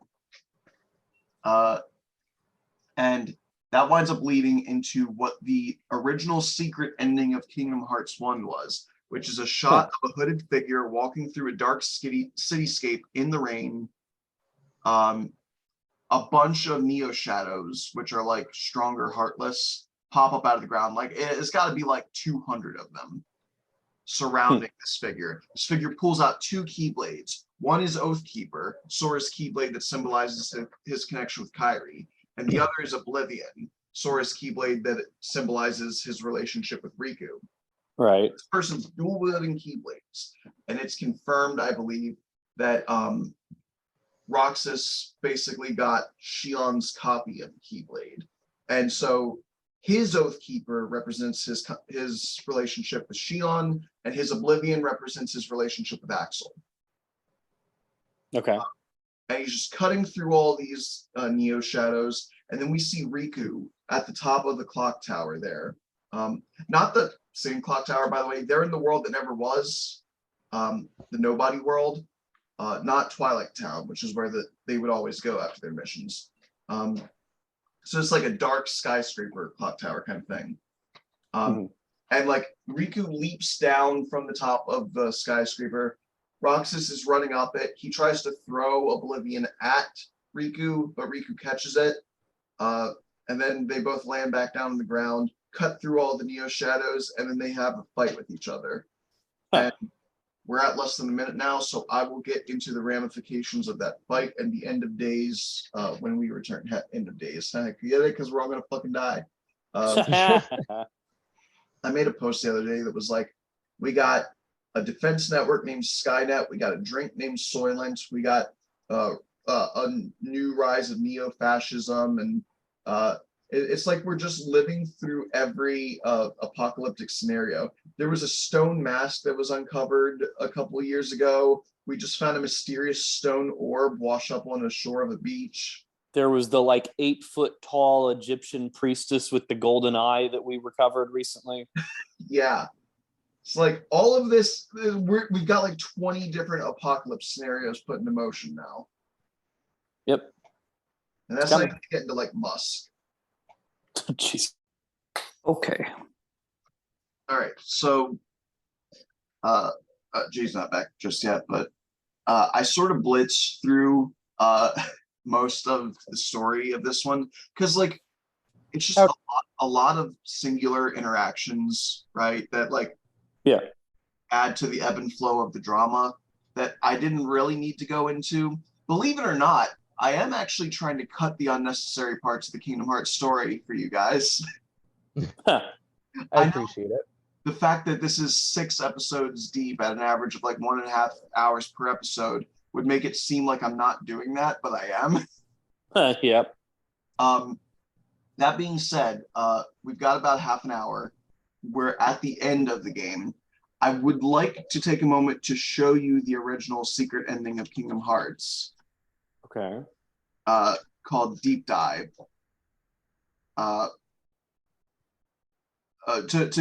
[SPEAKER 1] And that winds up leading into what the original secret ending of Kingdom Hearts 1 was, which is a shot of a hooded figure walking through a dark cityscape in the rain. A bunch of Neo shadows, which are like stronger Heartless, pop up out of the ground. Like it's got to be like 200 of them surrounding this figure. This figure pulls out 2 Keyblades. One is Oathkeeper, Sora's Keyblade that symbolizes his connection with Kairi, and the other is Oblivion, Sora's Keyblade that symbolizes his relationship with Riku.
[SPEAKER 2] Right.
[SPEAKER 1] This person's dual wielding Keyblades, and it's confirmed, I believe, that Roxas basically got Xion's copy of the Keyblade, and so his Oathkeeper represents his relationship with Xion, and his Oblivion represents his relationship with Axel.
[SPEAKER 2] Okay.
[SPEAKER 1] And he's just cutting through all these Neo shadows, and then we see Riku at the top of the clock tower there. Not the same clock tower, by the way. They're in the world that never was, the Nobody world, not Twilight Town, which is where they would always go after their missions. So it's like a dark skyscraper clock tower kind of thing. And like Riku leaps down from the top of the skyscraper. Roxas is running up it. He tries to throw Oblivion at Riku, but Riku catches it. And then they both land back down on the ground, cut through all the Neo shadows, and then they have a fight with each other. And we're at less than a minute now, so I will get into the ramifications of that fight and the end of days when we return. End of days. I get it? Because we're all going to fucking die. I made a post the other day that was like, we got a defense network named Skynet, we got a drink named Soylent, we got a new rise of neo-fascism, and it's like we're just living through every apocalyptic scenario. There was a stone mask that was uncovered a couple of years ago. We just found a mysterious stone orb wash up on the shore of a beach.
[SPEAKER 2] There was the like 8-foot tall Egyptian priestess with the golden eye that we recovered recently.
[SPEAKER 1] Yeah. It's like all of this, we've got like 20 different apocalypse scenarios put into motion now.
[SPEAKER 2] Yep.
[SPEAKER 1] And that's not even getting to like Musk.
[SPEAKER 2] Jeez. Okay.
[SPEAKER 1] All right. So, Jay's not back just yet, but I sort of blitzed through most of the story of this one because like it's just a lot of singular interactions, right? That like add to the ebb and flow of the drama that I didn't really need to go into. Believe it or not, I am actually trying to cut the unnecessary parts of the Kingdom Hearts story for you guys.
[SPEAKER 3] I appreciate it.
[SPEAKER 1] The fact that this is 6 episodes deep at an average of like 1.5 hours per episode would make it seem like I'm not doing that, but I am.
[SPEAKER 2] Yep.
[SPEAKER 1] That being said, we've got about half an hour. We're at the end of the game. I would like to take a moment to show you the original secret ending of Kingdom Hearts.
[SPEAKER 2] Okay.
[SPEAKER 1] Called Deep Dive. To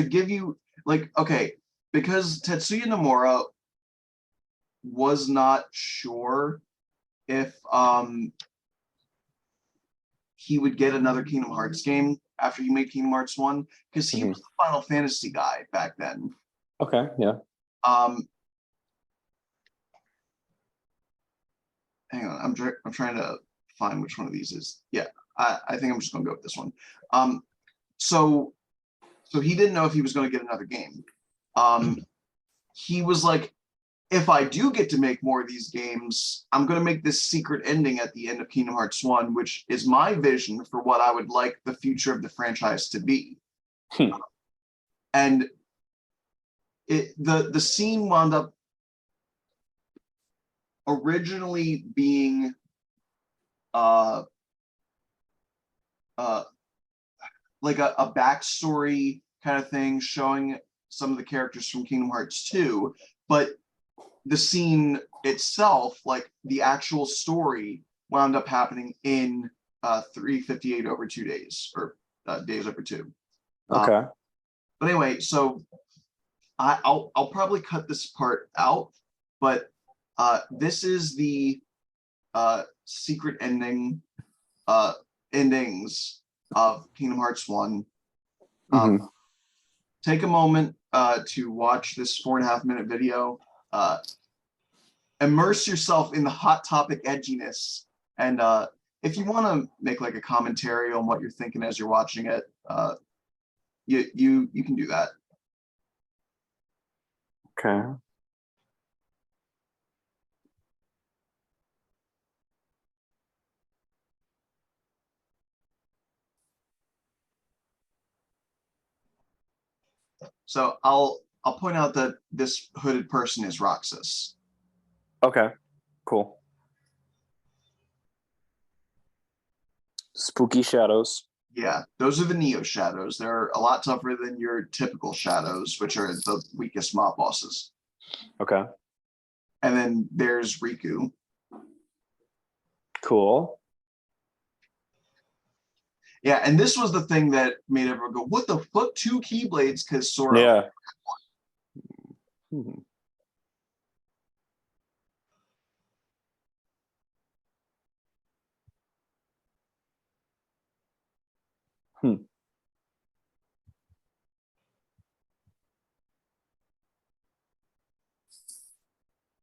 [SPEAKER 1] give you like, okay, because Tetsuya Nomura was not sure if he would get another Kingdom Hearts game after he made Kingdom Hearts 1, because he was the Final Fantasy guy back then.
[SPEAKER 2] Okay, yeah.
[SPEAKER 1] Hang on, I'm trying to find which one of these is. Yeah, I think I'm just gonna go with this one. So he didn't know if he was gonna get another game. He was like, if I do get to make more of these games, I'm going to make this secret ending at the end of Kingdom Hearts 1, which is my vision for what I would like the future of the franchise to be. And the scene wound up originally being like like a backstory kind of thing showing some of the characters from Kingdom Hearts 2, but the scene itself, like the actual story, wound up happening in 358 over 2 days, or days over 2.
[SPEAKER 2] Okay.
[SPEAKER 1] But anyway, so I'll probably cut this part out, but this is the secret endings of Kingdom Hearts 1. Take a moment to watch this 4.5-minute video. Immerse yourself in the hot topic edginess, and if you want to make like a commentary on what you're thinking as you're watching it, you can do that.
[SPEAKER 2] Okay.
[SPEAKER 1] So I'll point out that this hooded person is Roxas.
[SPEAKER 2] Okay. Cool. Spooky shadows.
[SPEAKER 1] Yeah, those are the Neo shadows. They're a lot tougher than your typical shadows, which are the weakest mob bosses.
[SPEAKER 2] Okay.
[SPEAKER 1] And then there's Riku.
[SPEAKER 2] Cool.
[SPEAKER 1] Yeah, and this was the thing that made everyone go, "What the fuck? 2 Keyblades?" Because Sora.
[SPEAKER 2] Yeah.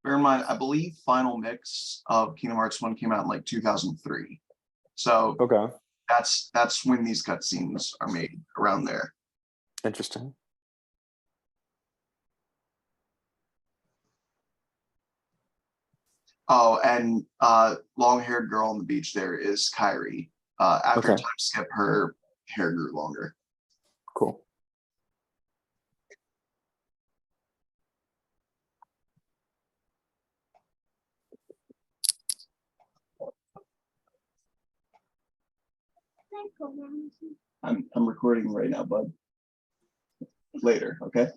[SPEAKER 1] Bear in mind, I believe Final Mix of Kingdom Hearts 1 came out in like 2003. So
[SPEAKER 2] Okay.
[SPEAKER 1] that's when these cutscenes are made, around there.
[SPEAKER 2] Interesting.
[SPEAKER 1] Oh, and long-haired girl on the beach there is Kairi. After a time skip, her hair grew longer.
[SPEAKER 2] Cool.
[SPEAKER 1] I'm recording right now, bud. Later, okay?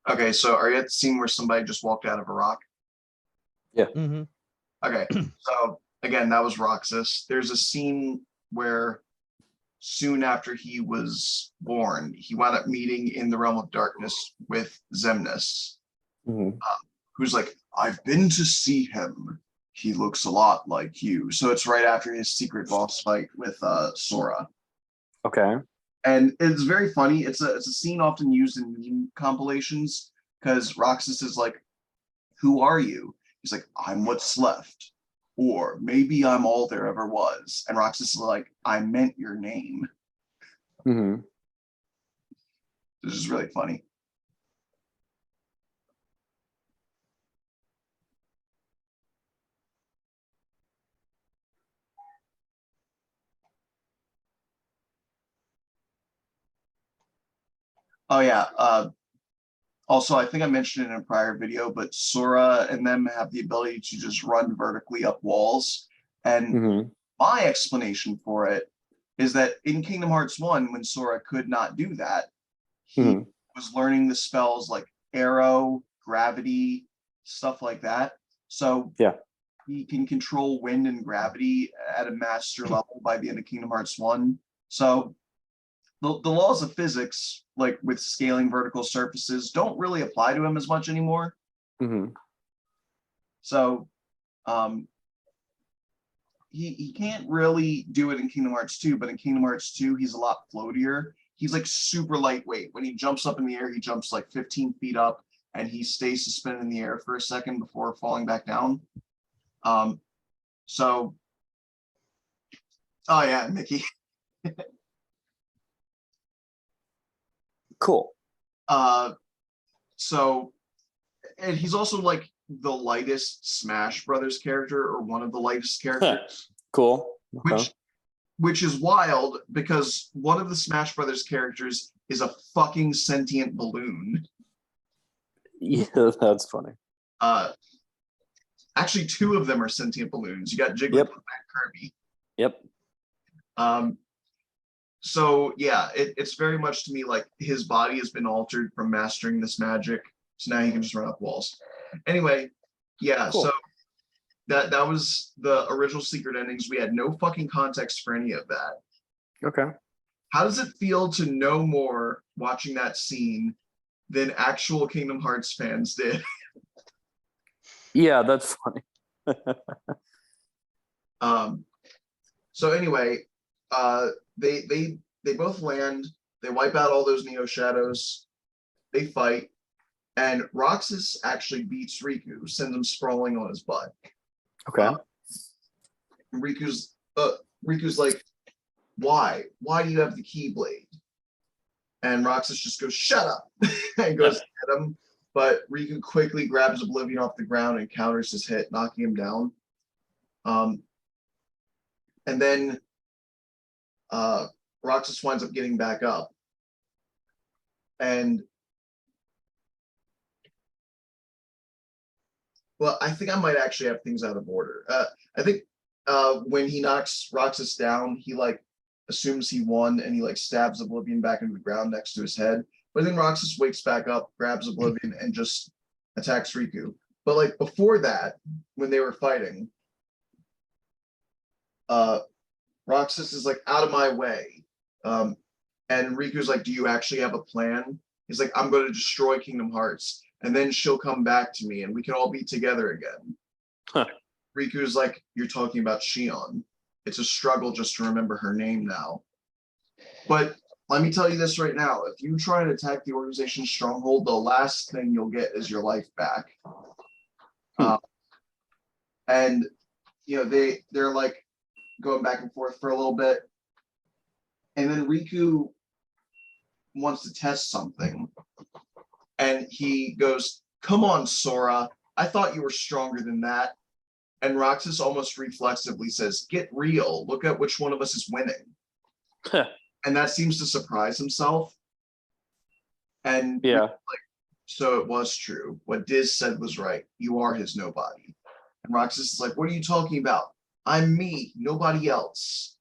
[SPEAKER 1] Okay, so are you at the scene where somebody just walked out of a rock?
[SPEAKER 2] Yeah.
[SPEAKER 3] Mm-hmm.
[SPEAKER 1] Okay, so again, that was Roxas. There's a scene where soon after he was born, he wound up meeting in the realm of darkness with Xemnas, who's like, "I've been to see him. He looks a lot like you." So it's right after his secret boss fight with Sora.
[SPEAKER 2] Okay.
[SPEAKER 1] And it's very funny. It's a scene often used in meme compilations because Roxas is like, "Who are you?" He's like, "I'm what's left. Or maybe I'm all there ever was." And Roxas is like, "I meant your name." This is really funny. Oh yeah. Also, I think I mentioned it in a prior video, but Sora and them have the ability to just run vertically up walls. And my explanation for it is that in Kingdom Hearts 1, when Sora could not do that, he was learning the spells like arrow, gravity, stuff like that. So he can control wind and gravity at a master level by the end of Kingdom Hearts 1. So the laws of physics, like with scaling vertical surfaces, don't really apply to him as much anymore. So he can't really do it in Kingdom Hearts 2, but in Kingdom Hearts 2, he's a lot floatier. He's like super lightweight. When he jumps up in the air, he jumps like 15 feet up, and he stays suspended in the air for a second before falling back down. So, oh yeah, Mickey.
[SPEAKER 2] Cool.
[SPEAKER 1] So, and he's also like the lightest Smash Brothers character, or one of the lightest characters.
[SPEAKER 2] Cool. Okay.
[SPEAKER 1] Which which is wild because one of the Smash Brothers characters is a fucking sentient balloon.
[SPEAKER 2] Yeah, that's funny.
[SPEAKER 1] Actually, two of them are sentient balloons. You got Jigglypuff
[SPEAKER 2] Yep.
[SPEAKER 1] and Kirby.
[SPEAKER 2] Yep.
[SPEAKER 1] So yeah, it's very much to me like his body has been altered from mastering this magic, so now he can just run up walls. Anyway, yeah,
[SPEAKER 2] Cool.
[SPEAKER 1] so that was the original secret endings. We had no fucking context for any of that.
[SPEAKER 2] Okay.
[SPEAKER 1] How does it feel to know more watching that scene than actual Kingdom Hearts fans did?
[SPEAKER 2] Yeah, that's funny.
[SPEAKER 1] So anyway, they both land, they wipe out all those Neo Shadows, they fight, and Roxas actually beats Riku, sends him sprawling on his butt.
[SPEAKER 2] Okay.
[SPEAKER 1] Riku's like, why? Why do you have the Keyblade? And Roxas just goes, shut up, and goes to hit him. But Riku quickly grabs Oblivion off the ground and counters his hit, knocking him down. And then Roxas winds up getting back up. And well, I think I might actually have things out of order. I think when he knocks Roxas down, he like assumes he won and he like stabs Oblivion back into the ground next to his head. But then Roxas wakes back up, grabs Oblivion, and just attacks Riku. But like before that, when they were fighting, Roxas is like, out of my way. And Riku's like, do you actually have a plan? He's like, I'm going to destroy Kingdom Hearts, and then she'll come back to me and we can all be together again.
[SPEAKER 2] Huh.
[SPEAKER 1] Riku's like, you're talking about Xion. It's a struggle just to remember her name now. But let me tell you this right now. If you try and attack the organization's stronghold, the last thing you'll get is your life back. And, you know, they're like going back and forth for a little bit. And then Riku wants to test something. And he goes, come on, Sora. I thought you were stronger than that. And Roxas almost reflexively says, get real. Look at which one of us is winning. And that seems to surprise himself. And
[SPEAKER 2] yeah,
[SPEAKER 1] so it was true. What Diz said was right. You are his nobody. And Roxas is like, what are you talking about? I'm me, nobody else.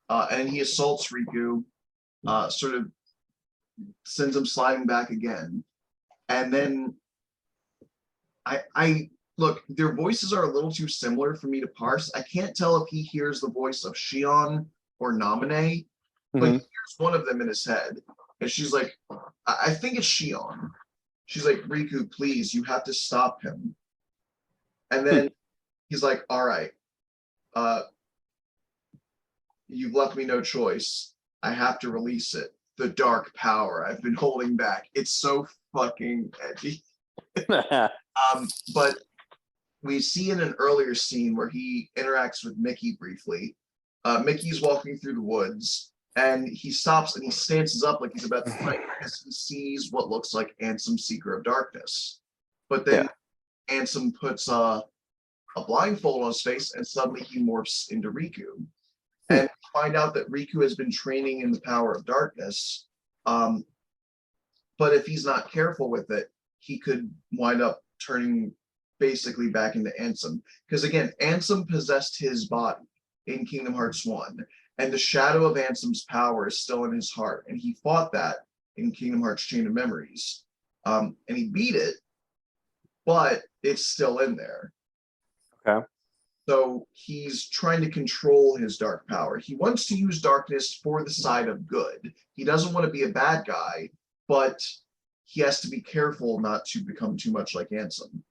[SPEAKER 1] And he assaults Riku, sort of sends him sliding back again. And then I look, their voices are a little too similar for me to parse. I can't tell if he hears the voice of Xion or Naminé, but he hears one of them in his head. And she's like, I think it's Xion. She's like, Riku, please, you have to stop him. And then he's like, all right, you've left me no choice. I have to release it. The dark power I've been holding back. It's so fucking edgy. But we see in an earlier scene where he interacts with Mickey briefly. Mickey's walking through the woods and he stops and he stances up like he's about to fight because he sees what looks like Ansem, Seeker of Darkness. But then Ansem puts a blindfold on his face and suddenly he morphs into Riku. And find out that Riku has been training in the power of darkness. But if he's not careful with it, he could wind up turning basically back into Ansem. Because again, Ansem possessed his body in Kingdom Hearts 1. And the shadow of Ansem's power is still in his heart. And he fought that in Kingdom Hearts Chain of Memories. And he beat it, but it's still in there.
[SPEAKER 2] Okay.
[SPEAKER 1] So he's trying to control his dark power. He wants to use darkness for the side of good. He doesn't want to be a bad guy, but he has to be careful not to become too much like Ansem.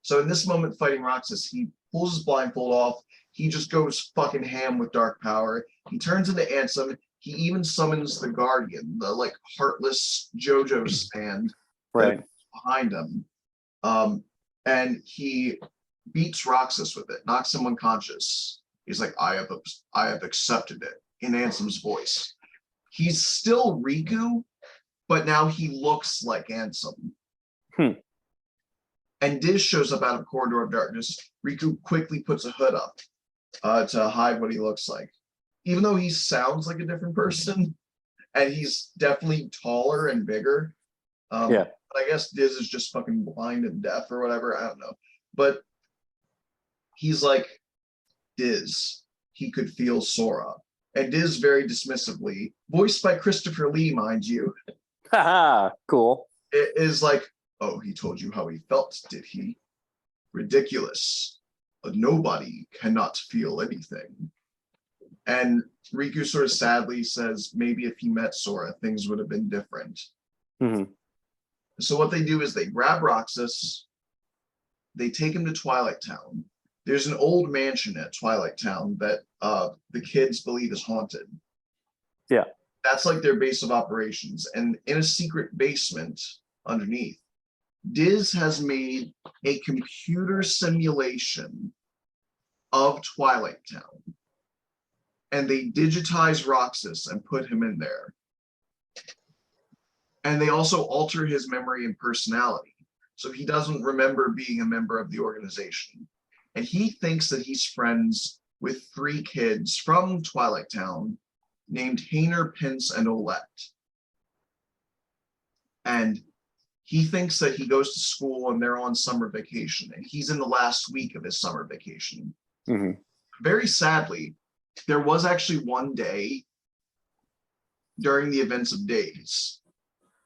[SPEAKER 1] So in this moment fighting Roxas, he pulls his blindfold off. He just goes fucking ham with dark power. He turns into Ansem. He even summons the Guardian, the like heartless JoJo stand behind him. And he beats Roxas with it, knocks him unconscious. He's like, I have accepted it, in Ansem's voice. He's still Riku, but now he looks like Ansem. And Diz shows up out of Corridor of Darkness. Riku quickly puts a hood up to hide what he looks like. even though he sounds like a different person, and he's definitely taller and bigger.
[SPEAKER 2] Yeah.
[SPEAKER 1] But I guess Diz is just fucking blind and deaf or whatever. I don't know. But he's like, Diz, he could feel Sora. And Diz very dismissively, voiced by Christopher Lee, mind you,
[SPEAKER 2] Haha, cool.
[SPEAKER 1] it is like, oh, he told you how he felt, did he? Ridiculous. A nobody cannot feel anything. And Riku sort of sadly says, maybe if he met Sora, things would have been different.
[SPEAKER 2] Mm-hmm.
[SPEAKER 1] So what they do is they grab Roxas, they take him to Twilight Town. There's an old mansion at Twilight Town that the kids believe is haunted.
[SPEAKER 2] Yeah.
[SPEAKER 1] That's like their base of operations. And in a secret basement underneath, Diz has made a computer simulation of Twilight Town. And they digitize Roxas and put him in there. And they also alter his memory and personality. So he doesn't remember being a member of the organization. And he thinks that he's friends with 3 kids from Twilight Town named Hainer, Pince, and Olette. And he thinks that he goes to school and they're on summer vacation. And he's in the last week of his summer vacation.
[SPEAKER 2] Mm-hmm.
[SPEAKER 1] Very sadly, there was actually one day during the events of days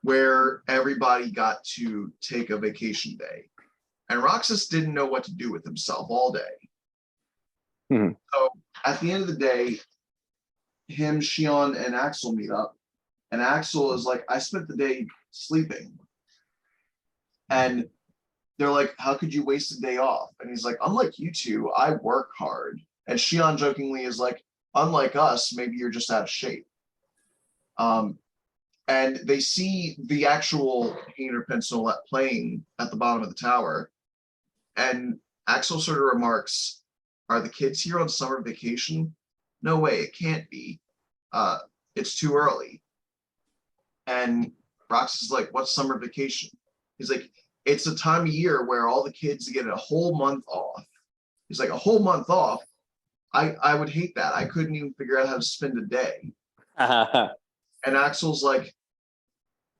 [SPEAKER 1] where everybody got to take a vacation day. And Roxas didn't know what to do with himself all day.
[SPEAKER 2] Mm-hmm.
[SPEAKER 1] So at the end of the day, him, Xion, and Axel meet up. And Axel is like, I spent the day sleeping. And they're like, how could you waste a day off? And he's like, unlike you two, I work hard. And Xion jokingly is like, unlike us, maybe you're just out of shape. And they see the actual Hainer Pencil playing at the bottom of the tower. And Axel sort of remarks, are the kids here on summer vacation? No way, it can't be. It's too early. And Rox is like, what's summer vacation? He's like, it's a time of year where all the kids get a whole month off. He's like, a whole month off? I would hate that. I couldn't even figure out how to spend a day. And Axel's like,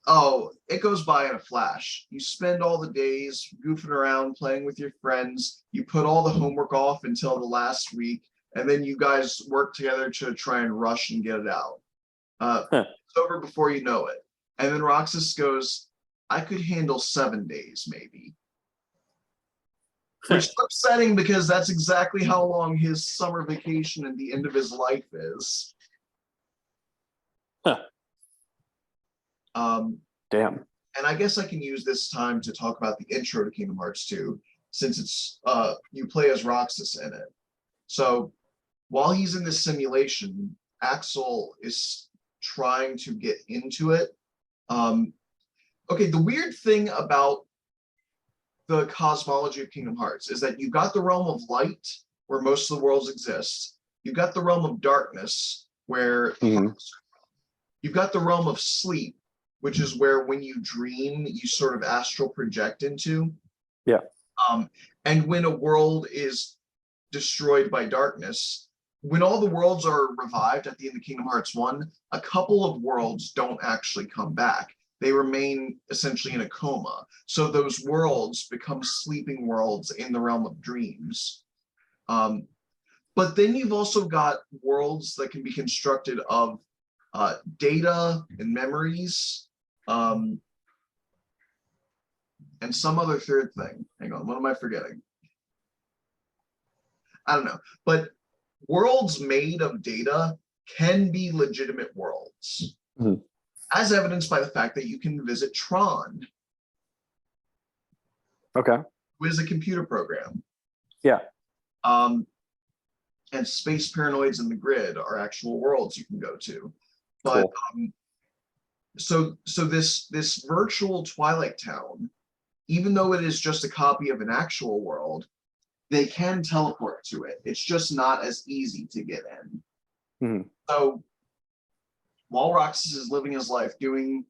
[SPEAKER 1] oh, it goes by in a flash. You spend all the days goofing around, playing with your friends. You put all the homework off until the last week, and then you guys work together to try and rush and get it out. It's over before you know it. And then Roxas goes, I could handle 7 days, maybe. Which is upsetting because that's exactly how long his summer vacation and the end of his life is.
[SPEAKER 2] Damn.
[SPEAKER 1] And I guess I can use this time to talk about the intro to Kingdom Hearts 2, since it's you play as Roxas in it. So while he's in this simulation, Axel is trying to get into it. Okay, the weird thing about the cosmology of Kingdom Hearts is that you've got the realm of light, where most of the worlds exist. You've got the realm of darkness, where you've got the realm of sleep, which is where when you dream, you sort of astral project into.
[SPEAKER 2] Yeah.
[SPEAKER 1] And when a world is destroyed by darkness, when all the worlds are revived at the end of Kingdom Hearts 1, a couple of worlds don't actually come back. They remain essentially in a coma. So those worlds become sleeping worlds in the realm of dreams. But then you've also got worlds that can be constructed of data and memories, and some other third thing. Hang on, what am I forgetting? I don't know. But worlds made of data can be legitimate worlds, as evidenced by the fact that you can visit Tron.
[SPEAKER 2] Okay.
[SPEAKER 1] Who is a computer program.
[SPEAKER 2] Yeah.
[SPEAKER 1] And Space Paranoids and the Grid are actual worlds you can go to. But
[SPEAKER 2] cool.
[SPEAKER 1] So this virtual Twilight Town, even though it is just a copy of an actual world, they can teleport to it. It's just not as easy to get in. So while Roxas is living his life doing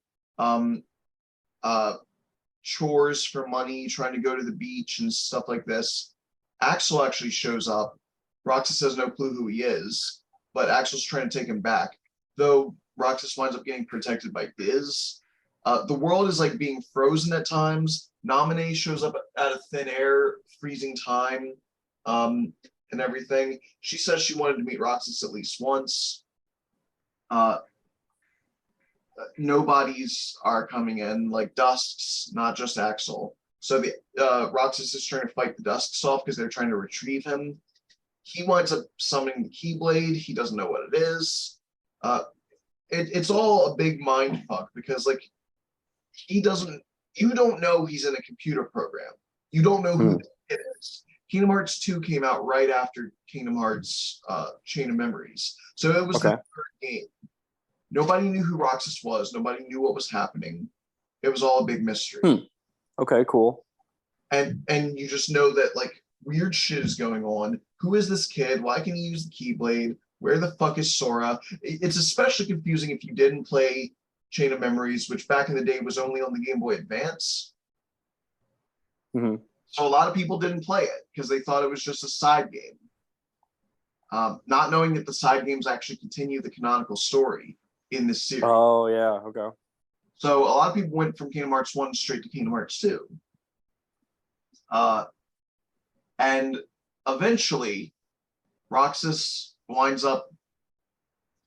[SPEAKER 1] chores for money, trying to go to the beach and stuff like this, Axel actually shows up. Roxas has no clue who he is, but Axel's trying to take him back. Though Roxas winds up getting protected by Diz. The world is like being frozen at times. Naminé shows up out of thin air, freezing time, and everything. She says she wanted to meet Roxas at least once. Nobodies are coming in, like Dusks, not just Axel. So the Roxas is trying to fight the Dusks off because they're trying to retrieve him. He winds up summoning the Keyblade. He doesn't know what it is. It's all a big mind fuck because like you don't know he's in a computer program. You don't know who it is. Kingdom Hearts 2 came out right after Kingdom Hearts Chain of Memories. So it was the third game. Nobody knew who Roxas was. Nobody knew what was happening. It was all a big mystery.
[SPEAKER 2] Okay, cool.
[SPEAKER 1] And you just know that like weird shit is going on. Who is this kid? Why can he use the Keyblade? Where the fuck is Sora? It's especially confusing if you didn't play Chain of Memories, which back in the day was only on the Game Boy Advance. So a lot of people didn't play it because they thought it was just a side game. Not knowing that the side games actually continue the canonical story in this series.
[SPEAKER 2] Oh, yeah, okay.
[SPEAKER 1] So a lot of people went from Kingdom Hearts 1 straight to Kingdom Hearts 2. And eventually, Roxas winds up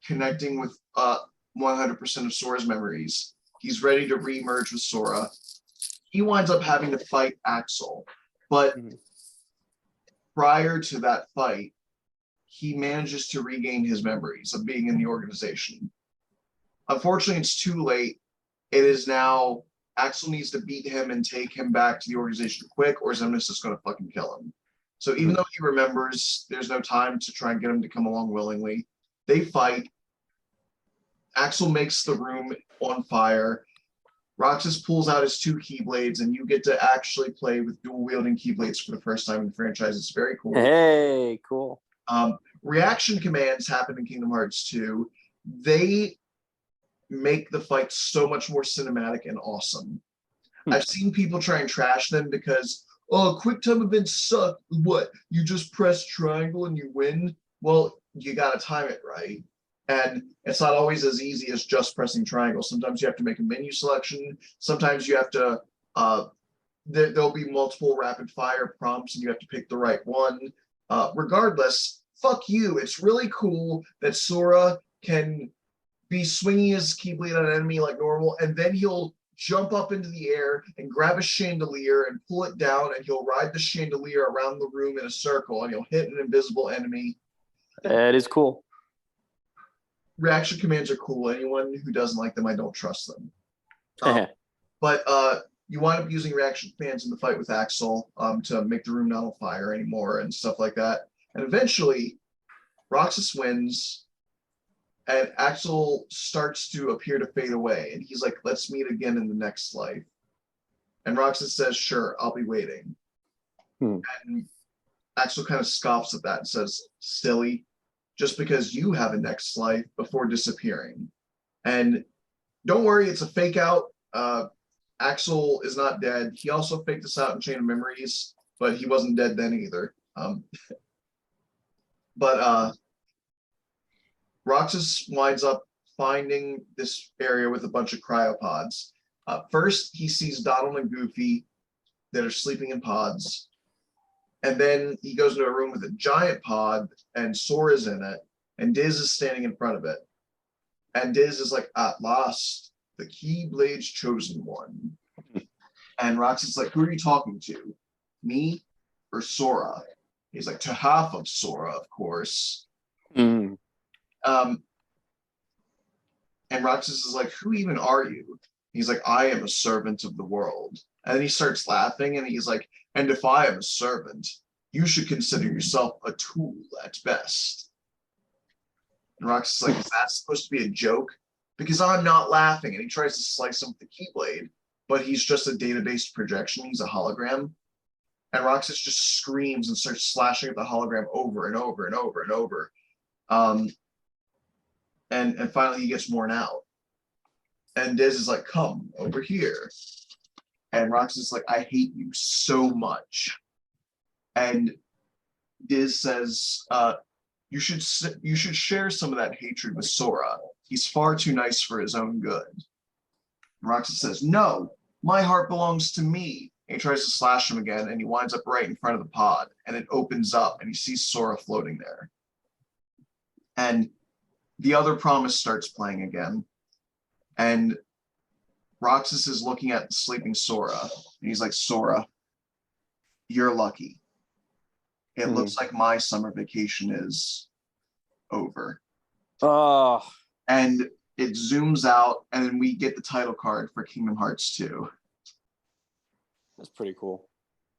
[SPEAKER 1] connecting with 100% of Sora's memories. He's ready to re-merge with Sora. He winds up having to fight Axel. But prior to that fight, he manages to regain his memories of being in the organization. Unfortunately, it's too late. It is now Axel needs to beat him and take him back to the organization quick, or Xemnas is going to fucking kill him. So even though he remembers, there's no time to try and get him to come along willingly. They fight. Axel makes the room on fire. Roxas pulls out his 2 Keyblades, and you get to actually play with dual-wielding Keyblades for the first time in the franchise. It's very cool.
[SPEAKER 2] Hey, cool.
[SPEAKER 1] Reaction commands happen in Kingdom Hearts 2. They make the fight so much more cinematic and awesome. I've seen people try and trash them because, quick time events suck. What? You just press triangle and you win? Well, you got to time it right. And it's not always as easy as just pressing triangle. Sometimes you have to make a menu selection. Sometimes you have to, there'll be multiple rapid fire prompts and you have to pick the right one. Regardless, fuck you. It's really cool that Sora can be swinging his Keyblade on an enemy like normal, and then he'll jump up into the air and grab a chandelier and pull it down, and he'll ride the chandelier around the room in a circle, and he'll hit an invisible enemy.
[SPEAKER 2] That is cool.
[SPEAKER 1] Reaction commands are cool. Anyone who doesn't like them, I don't trust them. But you wind up using reaction commands in the fight with Axel to make the room not on fire anymore and stuff like that. And eventually, Roxas wins, and Axel starts to appear to fade away. And he's like, let's meet again in the next life. And Roxas says, sure, I'll be waiting. And Axel kind of scoffs at that and says, silly, just because you have a next life before disappearing. And don't worry, it's a fake out. Axel is not dead. He also faked this out in Chain of Memories, but he wasn't dead then either. Roxas winds up finding this area with a bunch of cryopods. First, he sees Donald and Goofy that are sleeping in pods. And then he goes into a room with a giant pod, and Sora's in it, and Diz is standing in front of it. And Diz is like, at last, the Keyblade's chosen one. And Roxas is like, who are you talking to? Me or Sora? He's like, to half of Sora, of course. And Roxas is like, who even are you? He's like, I am a servant of the world. And then he starts laughing, and he's like, and if I am a servant, you should consider yourself a tool at best. And Roxas is like, is that supposed to be a joke? Because I'm not laughing. And he tries to slice him with the Keyblade, but he's just a database projection. He's a hologram. And Roxas just screams and starts slashing at the hologram over and over and over and over. And finally he gets worn out. And Diz is like, come over here. And Roxas is like, I hate you so much. And Diz says, You should share some of that hatred with Sora. He's far too nice for his own good. And Roxas says, no, my heart belongs to me. And he tries to slash him again, and he winds up right in front of the pod, and it opens up, and he sees Sora floating there. And the other promise starts playing again. And Roxas is looking at the sleeping Sora, and he's like, Sora, you're lucky. It looks like my summer vacation is over.
[SPEAKER 2] Oh.
[SPEAKER 1] And it zooms out, and then we get the title card for Kingdom Hearts 2.
[SPEAKER 2] That's pretty cool.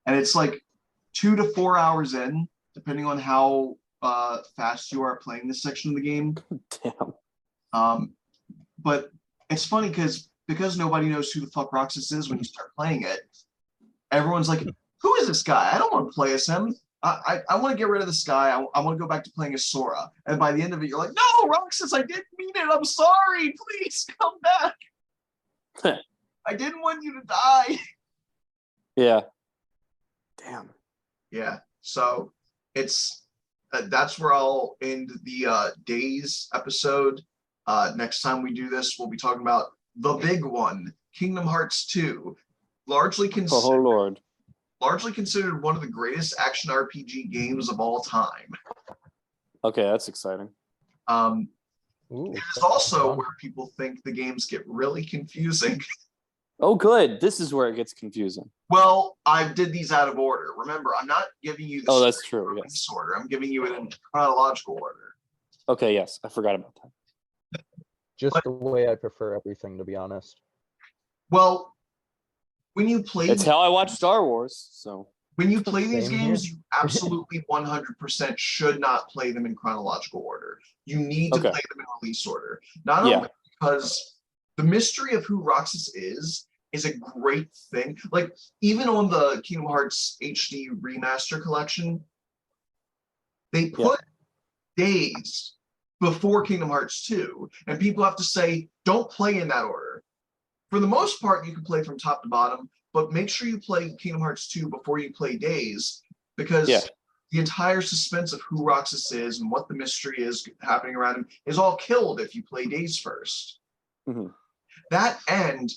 [SPEAKER 1] And it's like 2 to 4 hours in, depending on how fast you are at playing this section of the game.
[SPEAKER 2] Damn.
[SPEAKER 1] But it's funny because nobody knows who the fuck Roxas is when you start playing it. Everyone's like, who is this guy? I don't want to play as him. I want to get rid of this guy. I want to go back to playing as Sora. And by the end of it, you're like, no, Roxas, I didn't mean it. I'm sorry. Please come back. I didn't want you to die.
[SPEAKER 2] Yeah. Damn.
[SPEAKER 1] Yeah. So it's that's where I'll end the Days episode. Next time we do this, we'll be talking about the big one, Kingdom Hearts 2. Largely considered one of the greatest action RPG games of all time.
[SPEAKER 2] Okay, that's exciting.
[SPEAKER 1] It is also where people think the games get really confusing.
[SPEAKER 2] Oh, good. This is where it gets confusing.
[SPEAKER 1] Well, I did these out of order. Remember, I'm not giving you the
[SPEAKER 2] that's true. Yes.
[SPEAKER 1] Order. I'm giving you it in chronological order.
[SPEAKER 2] Okay, yes. I forgot about that.
[SPEAKER 3] Just the way I prefer everything, to be honest.
[SPEAKER 1] Well, when you play...
[SPEAKER 2] It's how I watch Star Wars, so...
[SPEAKER 1] When you play these games, you absolutely 100% should not play them in chronological order. You need to play them in release order. Not only because the mystery of who Roxas is a great thing. Like, even on the Kingdom Hearts HD Remaster Collection, they put Days before Kingdom Hearts 2, and people have to say, don't play in that order. For the most part, you can play from top to bottom, but make sure you play Kingdom Hearts 2 before you play Days, because the entire suspense of who Roxas is and what the mystery is happening around him is all killed if you play Days first. That and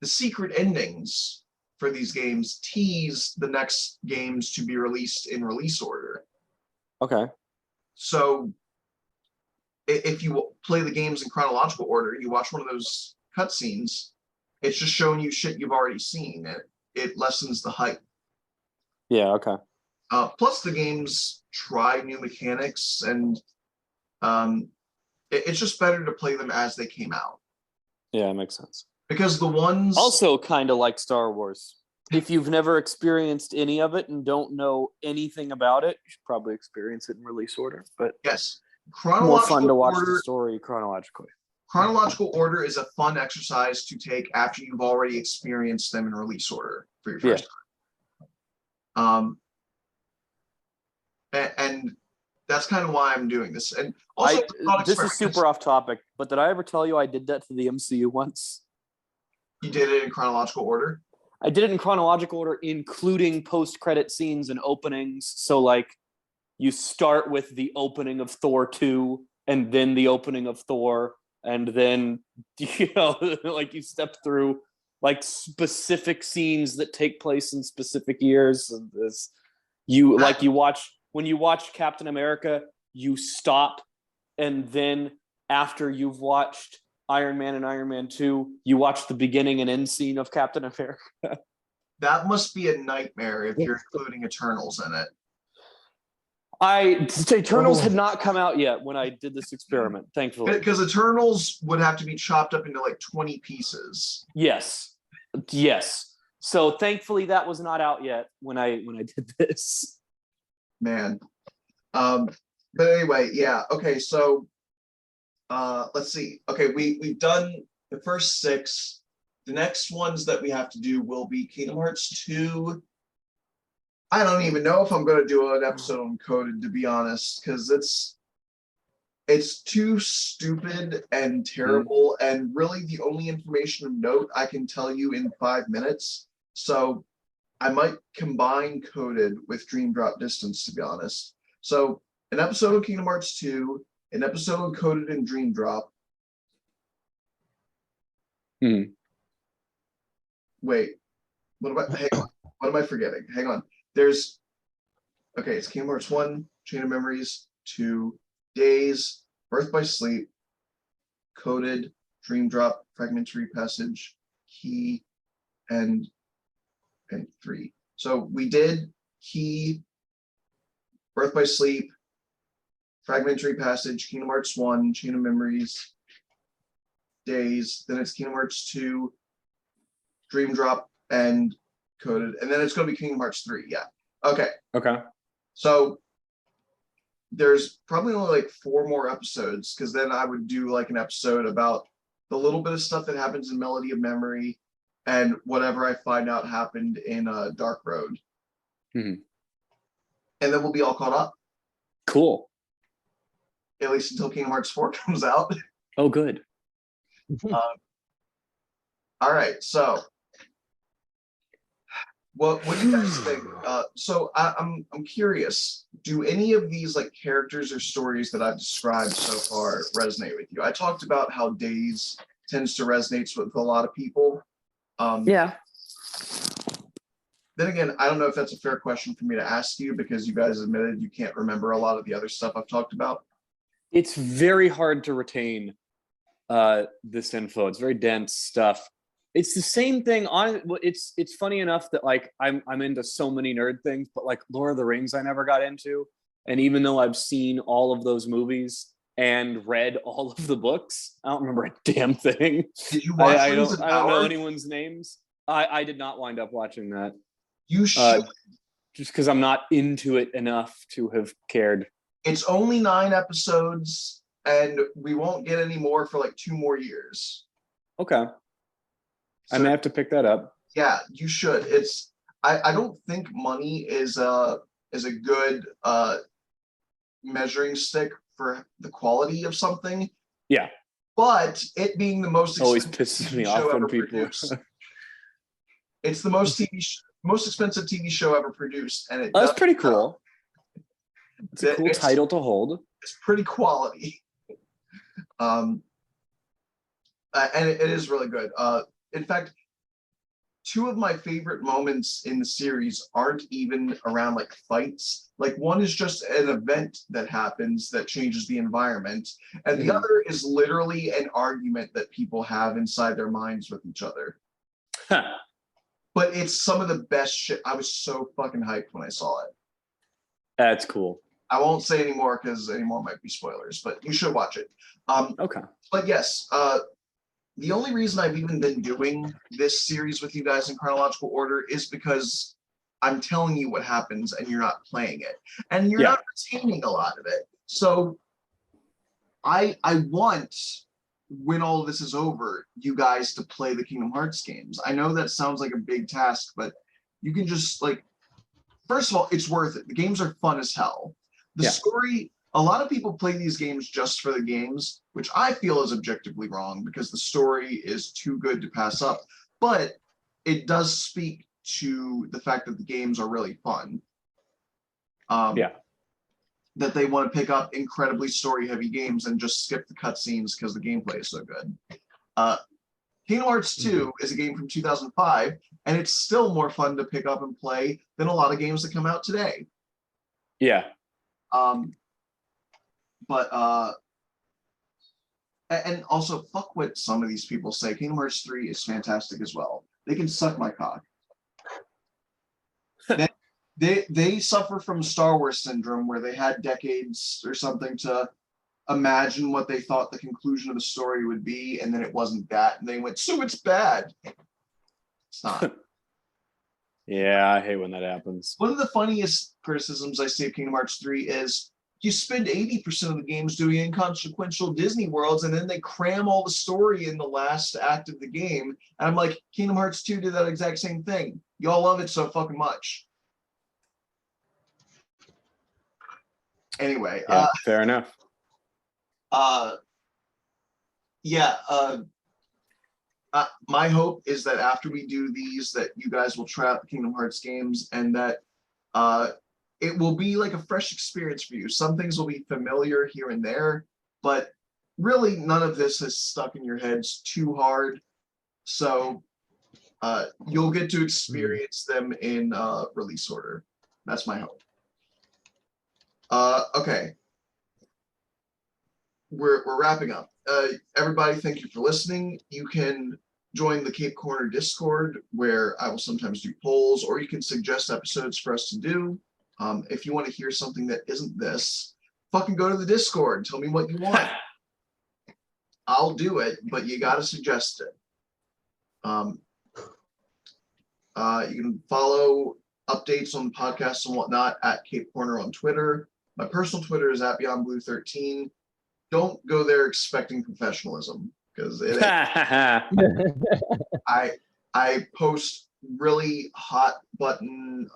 [SPEAKER 1] the secret endings for these games tease the next games to be released in release order.
[SPEAKER 2] Okay.
[SPEAKER 1] So if you play the games in chronological order, you watch one of those cutscenes, it's just showing you shit you've already seen. It lessens the hype.
[SPEAKER 2] Yeah, okay.
[SPEAKER 1] Plus the games try new mechanics, and it's just better to play them as they came out.
[SPEAKER 2] Yeah, it makes sense.
[SPEAKER 1] Because the ones...
[SPEAKER 2] Also kind of like Star Wars. If you've never experienced any of it and don't know anything about it, you should probably experience it in release order. But
[SPEAKER 1] yes,
[SPEAKER 2] more fun to watch the story chronologically.
[SPEAKER 1] Chronological order is a fun exercise to take after you've already experienced them in release order for your first time. And that's kind of why I'm doing this. And also,
[SPEAKER 2] this is super off topic, but did I ever tell you I did that to the MCU once?
[SPEAKER 1] You did it in chronological order?
[SPEAKER 2] I did it in chronological order, including post-credit scenes and openings. So, like, you start with the opening of Thor 2, and then the opening of Thor, and then, like, you step through, like, specific scenes that take place in specific years. And when you watch Captain America, you stop, and then after you've watched Iron Man and Iron Man 2, you watch the beginning and end scene of Captain America.
[SPEAKER 1] That must be a nightmare if you're including Eternals in it.
[SPEAKER 2] Eternals had not come out yet when I did this experiment, thankfully.
[SPEAKER 1] Because Eternals would have to be chopped up into like 20 pieces.
[SPEAKER 2] Yes. So thankfully that was not out yet when I did this.
[SPEAKER 1] Man. But anyway, yeah. Okay, so let's see. Okay, we've done the first 6. The next ones that we have to do will be Kingdom Hearts 2. I don't even know if I'm going to do an episode on Coded, to be honest, because it's too stupid and terrible, and really the only information of note I can tell you in 5 minutes. So I might combine Coded with Dream Drop Distance, to be honest. So an episode of Kingdom Hearts 2, an episode encoded in Dream Drop. Wait, what am I forgetting? Hang on. It's Kingdom Hearts 1, Chain of Memories, 2, Days, Birth by Sleep, Coded, Dream Drop, Fragmentary Passage, Key, and 3. So we did Key, Birth by Sleep, Fragmentary Passage, Kingdom Hearts 1, Chain of Memories, Days, then it's Kingdom Hearts 2, Dream Drop, and Coded, and then it's going to be Kingdom Hearts 3. Yeah. Okay. So there's probably only like 4 more episodes, because then I would do like an episode about the little bit of stuff that happens in Melody of Memory and whatever I find out happened in Dark Road. And then we'll be all caught up.
[SPEAKER 2] Cool.
[SPEAKER 1] At least until Kingdom Hearts 4 comes out.
[SPEAKER 2] Oh, good.
[SPEAKER 1] All right, so what do you guys think? So I'm curious. Do any of these like characters or stories that I've described so far resonate with you? I talked about how Days tends to resonate with a lot of people.
[SPEAKER 2] Yeah.
[SPEAKER 1] Then again, I don't know if that's a fair question for me to ask you, because you guys admitted you can't remember a lot of the other stuff I've talked about.
[SPEAKER 2] It's very hard to retain this info. It's very dense stuff. It's the same thing on it's funny enough that like I'm into so many nerd things, but like Lord of the Rings I never got into. And even though I've seen all of those movies and read all of the books, I don't remember a damn thing.
[SPEAKER 1] Did you watch
[SPEAKER 2] I don't know anyone's names. I did not wind up watching that.
[SPEAKER 1] You should.
[SPEAKER 2] Just because I'm not into it enough to have cared.
[SPEAKER 1] It's only 9 episodes, and we won't get any more for like 2 more years.
[SPEAKER 2] Okay.
[SPEAKER 1] So,
[SPEAKER 2] I may have to pick that up.
[SPEAKER 1] Yeah, you should. I don't think money is a good measuring stick for the quality of something.
[SPEAKER 2] Yeah.
[SPEAKER 1] But it being the most
[SPEAKER 2] always pisses me off when people
[SPEAKER 1] produced, it's the most expensive TV show ever produced, and
[SPEAKER 2] that's pretty cool. It's a cool title to hold.
[SPEAKER 1] It's pretty quality. And it is really good. In fact, 2 of my favorite moments in the series aren't even around like fights. Like one is just an event that happens that changes the environment, and the other is literally an argument that people have inside their minds with each other. But it's some of the best shit. I was so fucking hyped when I saw it.
[SPEAKER 2] That's cool.
[SPEAKER 1] I won't say any more because any more might be spoilers, but you should watch it.
[SPEAKER 2] Okay.
[SPEAKER 1] But yes, the only reason I've even been doing this series with you guys in chronological order is because I'm telling you what happens and you're not playing it. And you're not retaining a lot of it. So I want, when all of this is over, you guys to play the Kingdom Hearts games. I know that sounds like a big task, but you can just like, first of all, it's worth it. The games are fun as hell. The story, a lot of people play these games just for the games, which I feel is objectively wrong because the story is too good to pass up. But it does speak to the fact that the games are really fun. That they want to pick up incredibly story-heavy games and just skip the cutscenes because the gameplay is so good. Kingdom Hearts 2 is a game from 2005, and it's still more fun to pick up and play than a lot of games that come out today.
[SPEAKER 2] Yeah.
[SPEAKER 1] And also, fuck what some of these people say. Kingdom Hearts 3 is fantastic as well. They can suck my cock. They suffer from Star Wars syndrome, where they had decades or something to imagine what they thought the conclusion of the story would be, and then it wasn't that, and they went, so it's bad. It's not.
[SPEAKER 2] Yeah, I hate when that happens.
[SPEAKER 1] One of the funniest criticisms I see of Kingdom Hearts 3 is you spend 80% of the games doing inconsequential Disney worlds, and then they cram all the story in the last act of the game. And I'm like, Kingdom Hearts 2 did that exact same thing. Y'all love it so fucking much. Anyway.
[SPEAKER 2] Fair enough.
[SPEAKER 1] My hope is that after we do these, that you guys will try out the Kingdom Hearts games, and that it will be like a fresh experience for you. Some things will be familiar here and there, but really none of this is stuck in your heads too hard. So you'll get to experience them in release order. That's my hope. Okay. We're wrapping up. Everybody, thank you for listening. You can join the Cape Corner Discord, where I will sometimes do polls, or you can suggest episodes for us to do. If you want to hear something that isn't this, fucking go to the Discord. Tell me what you want. I'll do it, but you got to suggest it. You can follow updates on the podcast and whatnot at Cape Corner on Twitter. My personal Twitter is at BeyondBlue13. Don't go there expecting professionalism, because it I post really hot button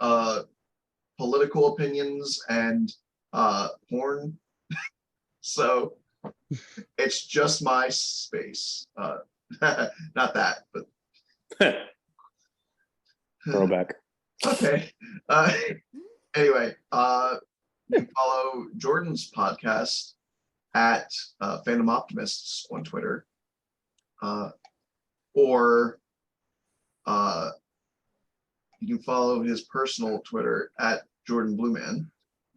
[SPEAKER 1] political opinions and porn. So it's just my space. Not that, but
[SPEAKER 2] throwback.
[SPEAKER 1] Okay. Anyway, you can follow Jordan's podcast at Fandom Optimists on Twitter, or you can follow his personal Twitter at Jordan Blueman.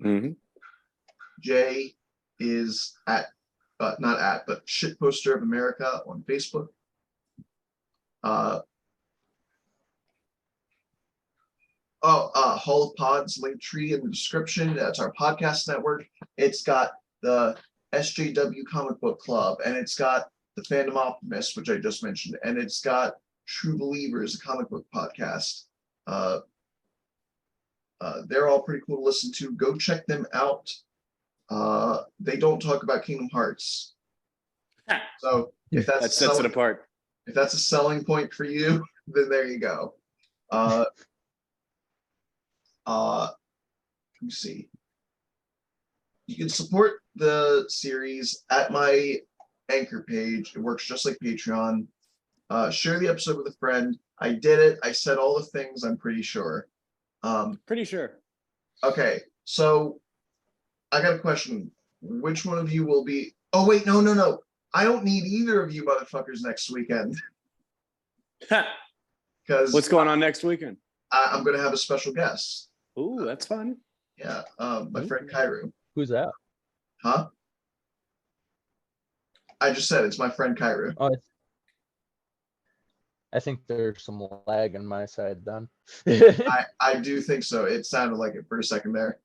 [SPEAKER 2] Mm-hmm.
[SPEAKER 1] Jay is at not at, but Shitposter of America on Facebook. Hall of Pods link tree in the description. That's our podcast network. It's got the SJW Comic Book Club, and it's got the Fandom Optimist, which I just mentioned, and it's got True Believers, a comic book podcast. They're all pretty cool to listen to. Go check them out. They don't talk about Kingdom Hearts, so if that
[SPEAKER 2] sets it apart.
[SPEAKER 1] If that's a selling point for you, then there you go. Let me see. You can support the series at my Anchor page. It works just like Patreon. Share the episode with a friend. I did it. I said all the things, I'm pretty sure.
[SPEAKER 2] Pretty sure.
[SPEAKER 1] Okay, so I got a question. Which one of you will be... Oh, wait, no. I don't need either of you motherfuckers next weekend. Because
[SPEAKER 2] what's going on next weekend?
[SPEAKER 1] I'm going to have a special guest.
[SPEAKER 2] Ooh, that's fun.
[SPEAKER 1] Yeah, my friend Kairu.
[SPEAKER 3] Who's that?
[SPEAKER 1] Huh? I just said it's my friend Kairu.
[SPEAKER 3] Oh, I think there's some lag on my side then.
[SPEAKER 1] I do think so. It sounded like it for a second there.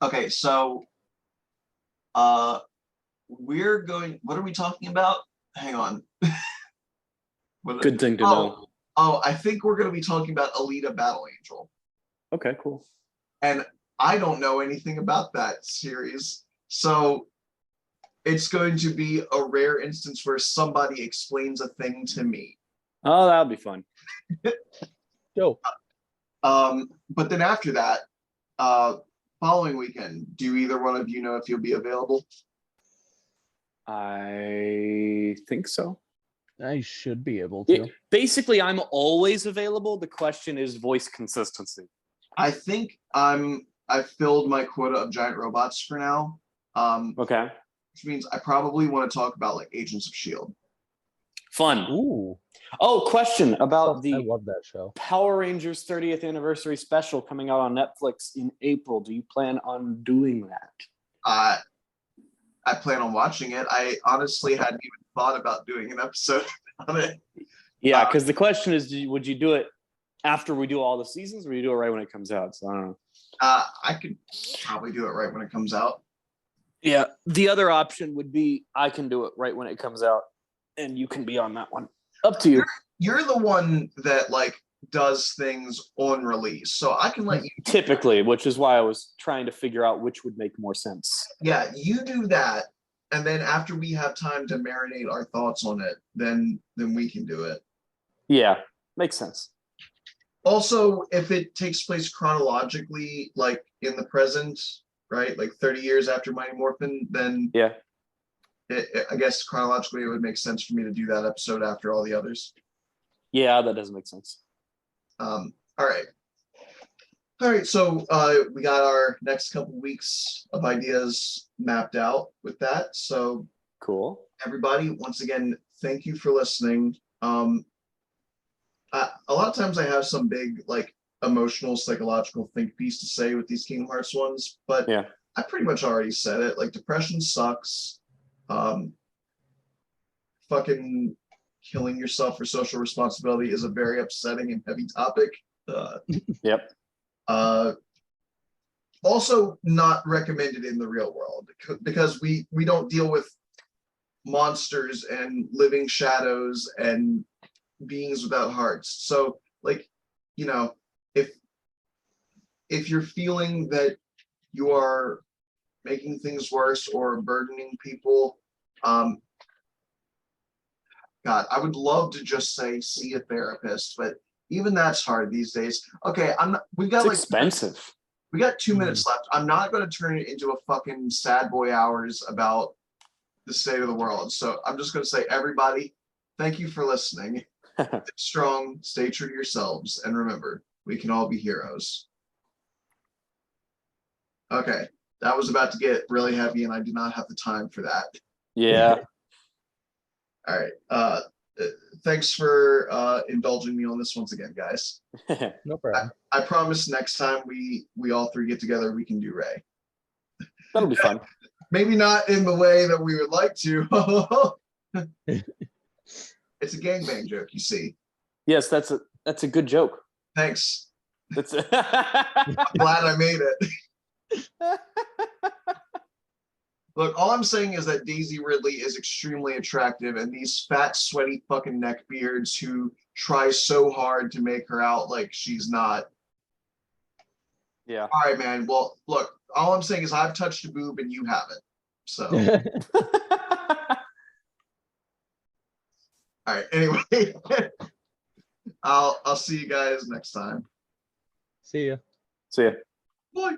[SPEAKER 1] Okay, so we're going... What are we talking about? Hang on.
[SPEAKER 2] Good thing to know.
[SPEAKER 1] Oh, I think we're going to be talking about Alita Battle Angel.
[SPEAKER 2] Okay, cool.
[SPEAKER 1] And I don't know anything about that series. So it's going to be a rare instance where somebody explains a thing to me.
[SPEAKER 2] Oh, that'll be fun.
[SPEAKER 3] Dope.
[SPEAKER 1] But then after that, following weekend, do either one of you know if you'll be available?
[SPEAKER 2] I think so.
[SPEAKER 3] I should be able to.
[SPEAKER 2] Basically, I'm always available. The question is voice consistency.
[SPEAKER 1] I think I've filled my quota of giant robots for now.
[SPEAKER 2] Okay.
[SPEAKER 1] Which means I probably want to talk about like Agents of S.H.I.E.L.D.
[SPEAKER 2] Fun.
[SPEAKER 3] Ooh.
[SPEAKER 2] Oh, question about
[SPEAKER 3] I love that show.
[SPEAKER 2] Power Rangers 30th anniversary special coming out on Netflix in April. Do you plan on doing that?
[SPEAKER 1] I plan on watching it. I honestly hadn't even thought about doing an episode on it.
[SPEAKER 2] Yeah, because the question is, would you do it after we do all the seasons, or would you do it right when it comes out? So I don't know.
[SPEAKER 1] I could probably do it right when it comes out.
[SPEAKER 2] Yeah, the other option would be I can do it right when it comes out, and you can be on that one. Up to you.
[SPEAKER 1] You're the one that like does things on release, so I can let you
[SPEAKER 2] typically, which is why I was trying to figure out which would make more sense.
[SPEAKER 1] Yeah, you do that, and then after we have time to marinate our thoughts on it, then we can do it.
[SPEAKER 2] Yeah, makes sense.
[SPEAKER 1] Also, if it takes place chronologically, like in the present, right, like 30 years after Mighty Morphin, then
[SPEAKER 2] yeah,
[SPEAKER 1] I guess chronologically it would make sense for me to do that episode after all the others.
[SPEAKER 2] Yeah, that does make sense.
[SPEAKER 1] All right. All right, so we got our next couple weeks of ideas mapped out with that. So
[SPEAKER 2] Cool.
[SPEAKER 1] everybody, once again, thank you for listening. A lot of times I have some big like emotional psychological think piece to say with these Kingdom Hearts ones, but
[SPEAKER 2] Yeah.
[SPEAKER 1] I pretty much already said it. Like depression sucks. Fucking killing yourself for social responsibility is a very upsetting and heavy topic.
[SPEAKER 2] Yep.
[SPEAKER 1] Also not recommended in the real world because we don't deal with monsters and living shadows and beings without hearts. So like, you know, if you're feeling that you are making things worse or burdening people, God, I would love to just say see a therapist, but even that's hard these days. Okay, we've got
[SPEAKER 2] It's
[SPEAKER 1] like
[SPEAKER 2] expensive.
[SPEAKER 1] we got 2 minutes left. I'm not going to turn it into a fucking sad boy hours about the state of the world. So I'm just going to say, everybody, thank you for listening. Stay strong, stay true to yourselves, and remember, we can all be heroes. Okay, that was about to get really heavy, and I do not have the time for that.
[SPEAKER 2] Yeah.
[SPEAKER 1] All right. Thanks for indulging me on this once again, guys.
[SPEAKER 3] No problem.
[SPEAKER 1] I promise next time we all three get together, we can do Ray.
[SPEAKER 2] That'll be fun.
[SPEAKER 1] Maybe not in the way that we would like to. It's a gangbang joke, you see.
[SPEAKER 2] Yes, that's a good joke.
[SPEAKER 1] Thanks.
[SPEAKER 2] That's
[SPEAKER 1] I'm glad I made it. Look, all I'm saying is that Daisy Ridley is extremely attractive, and these fat, sweaty fucking neckbeards who try so hard to make her out like she's not.
[SPEAKER 2] Yeah.
[SPEAKER 1] All right, man. Well, look, all I'm saying is I've touched a boob and you haven't. So, all right. Anyway, I'll see you guys next time.
[SPEAKER 3] See ya.
[SPEAKER 2] See ya.
[SPEAKER 1] Bye.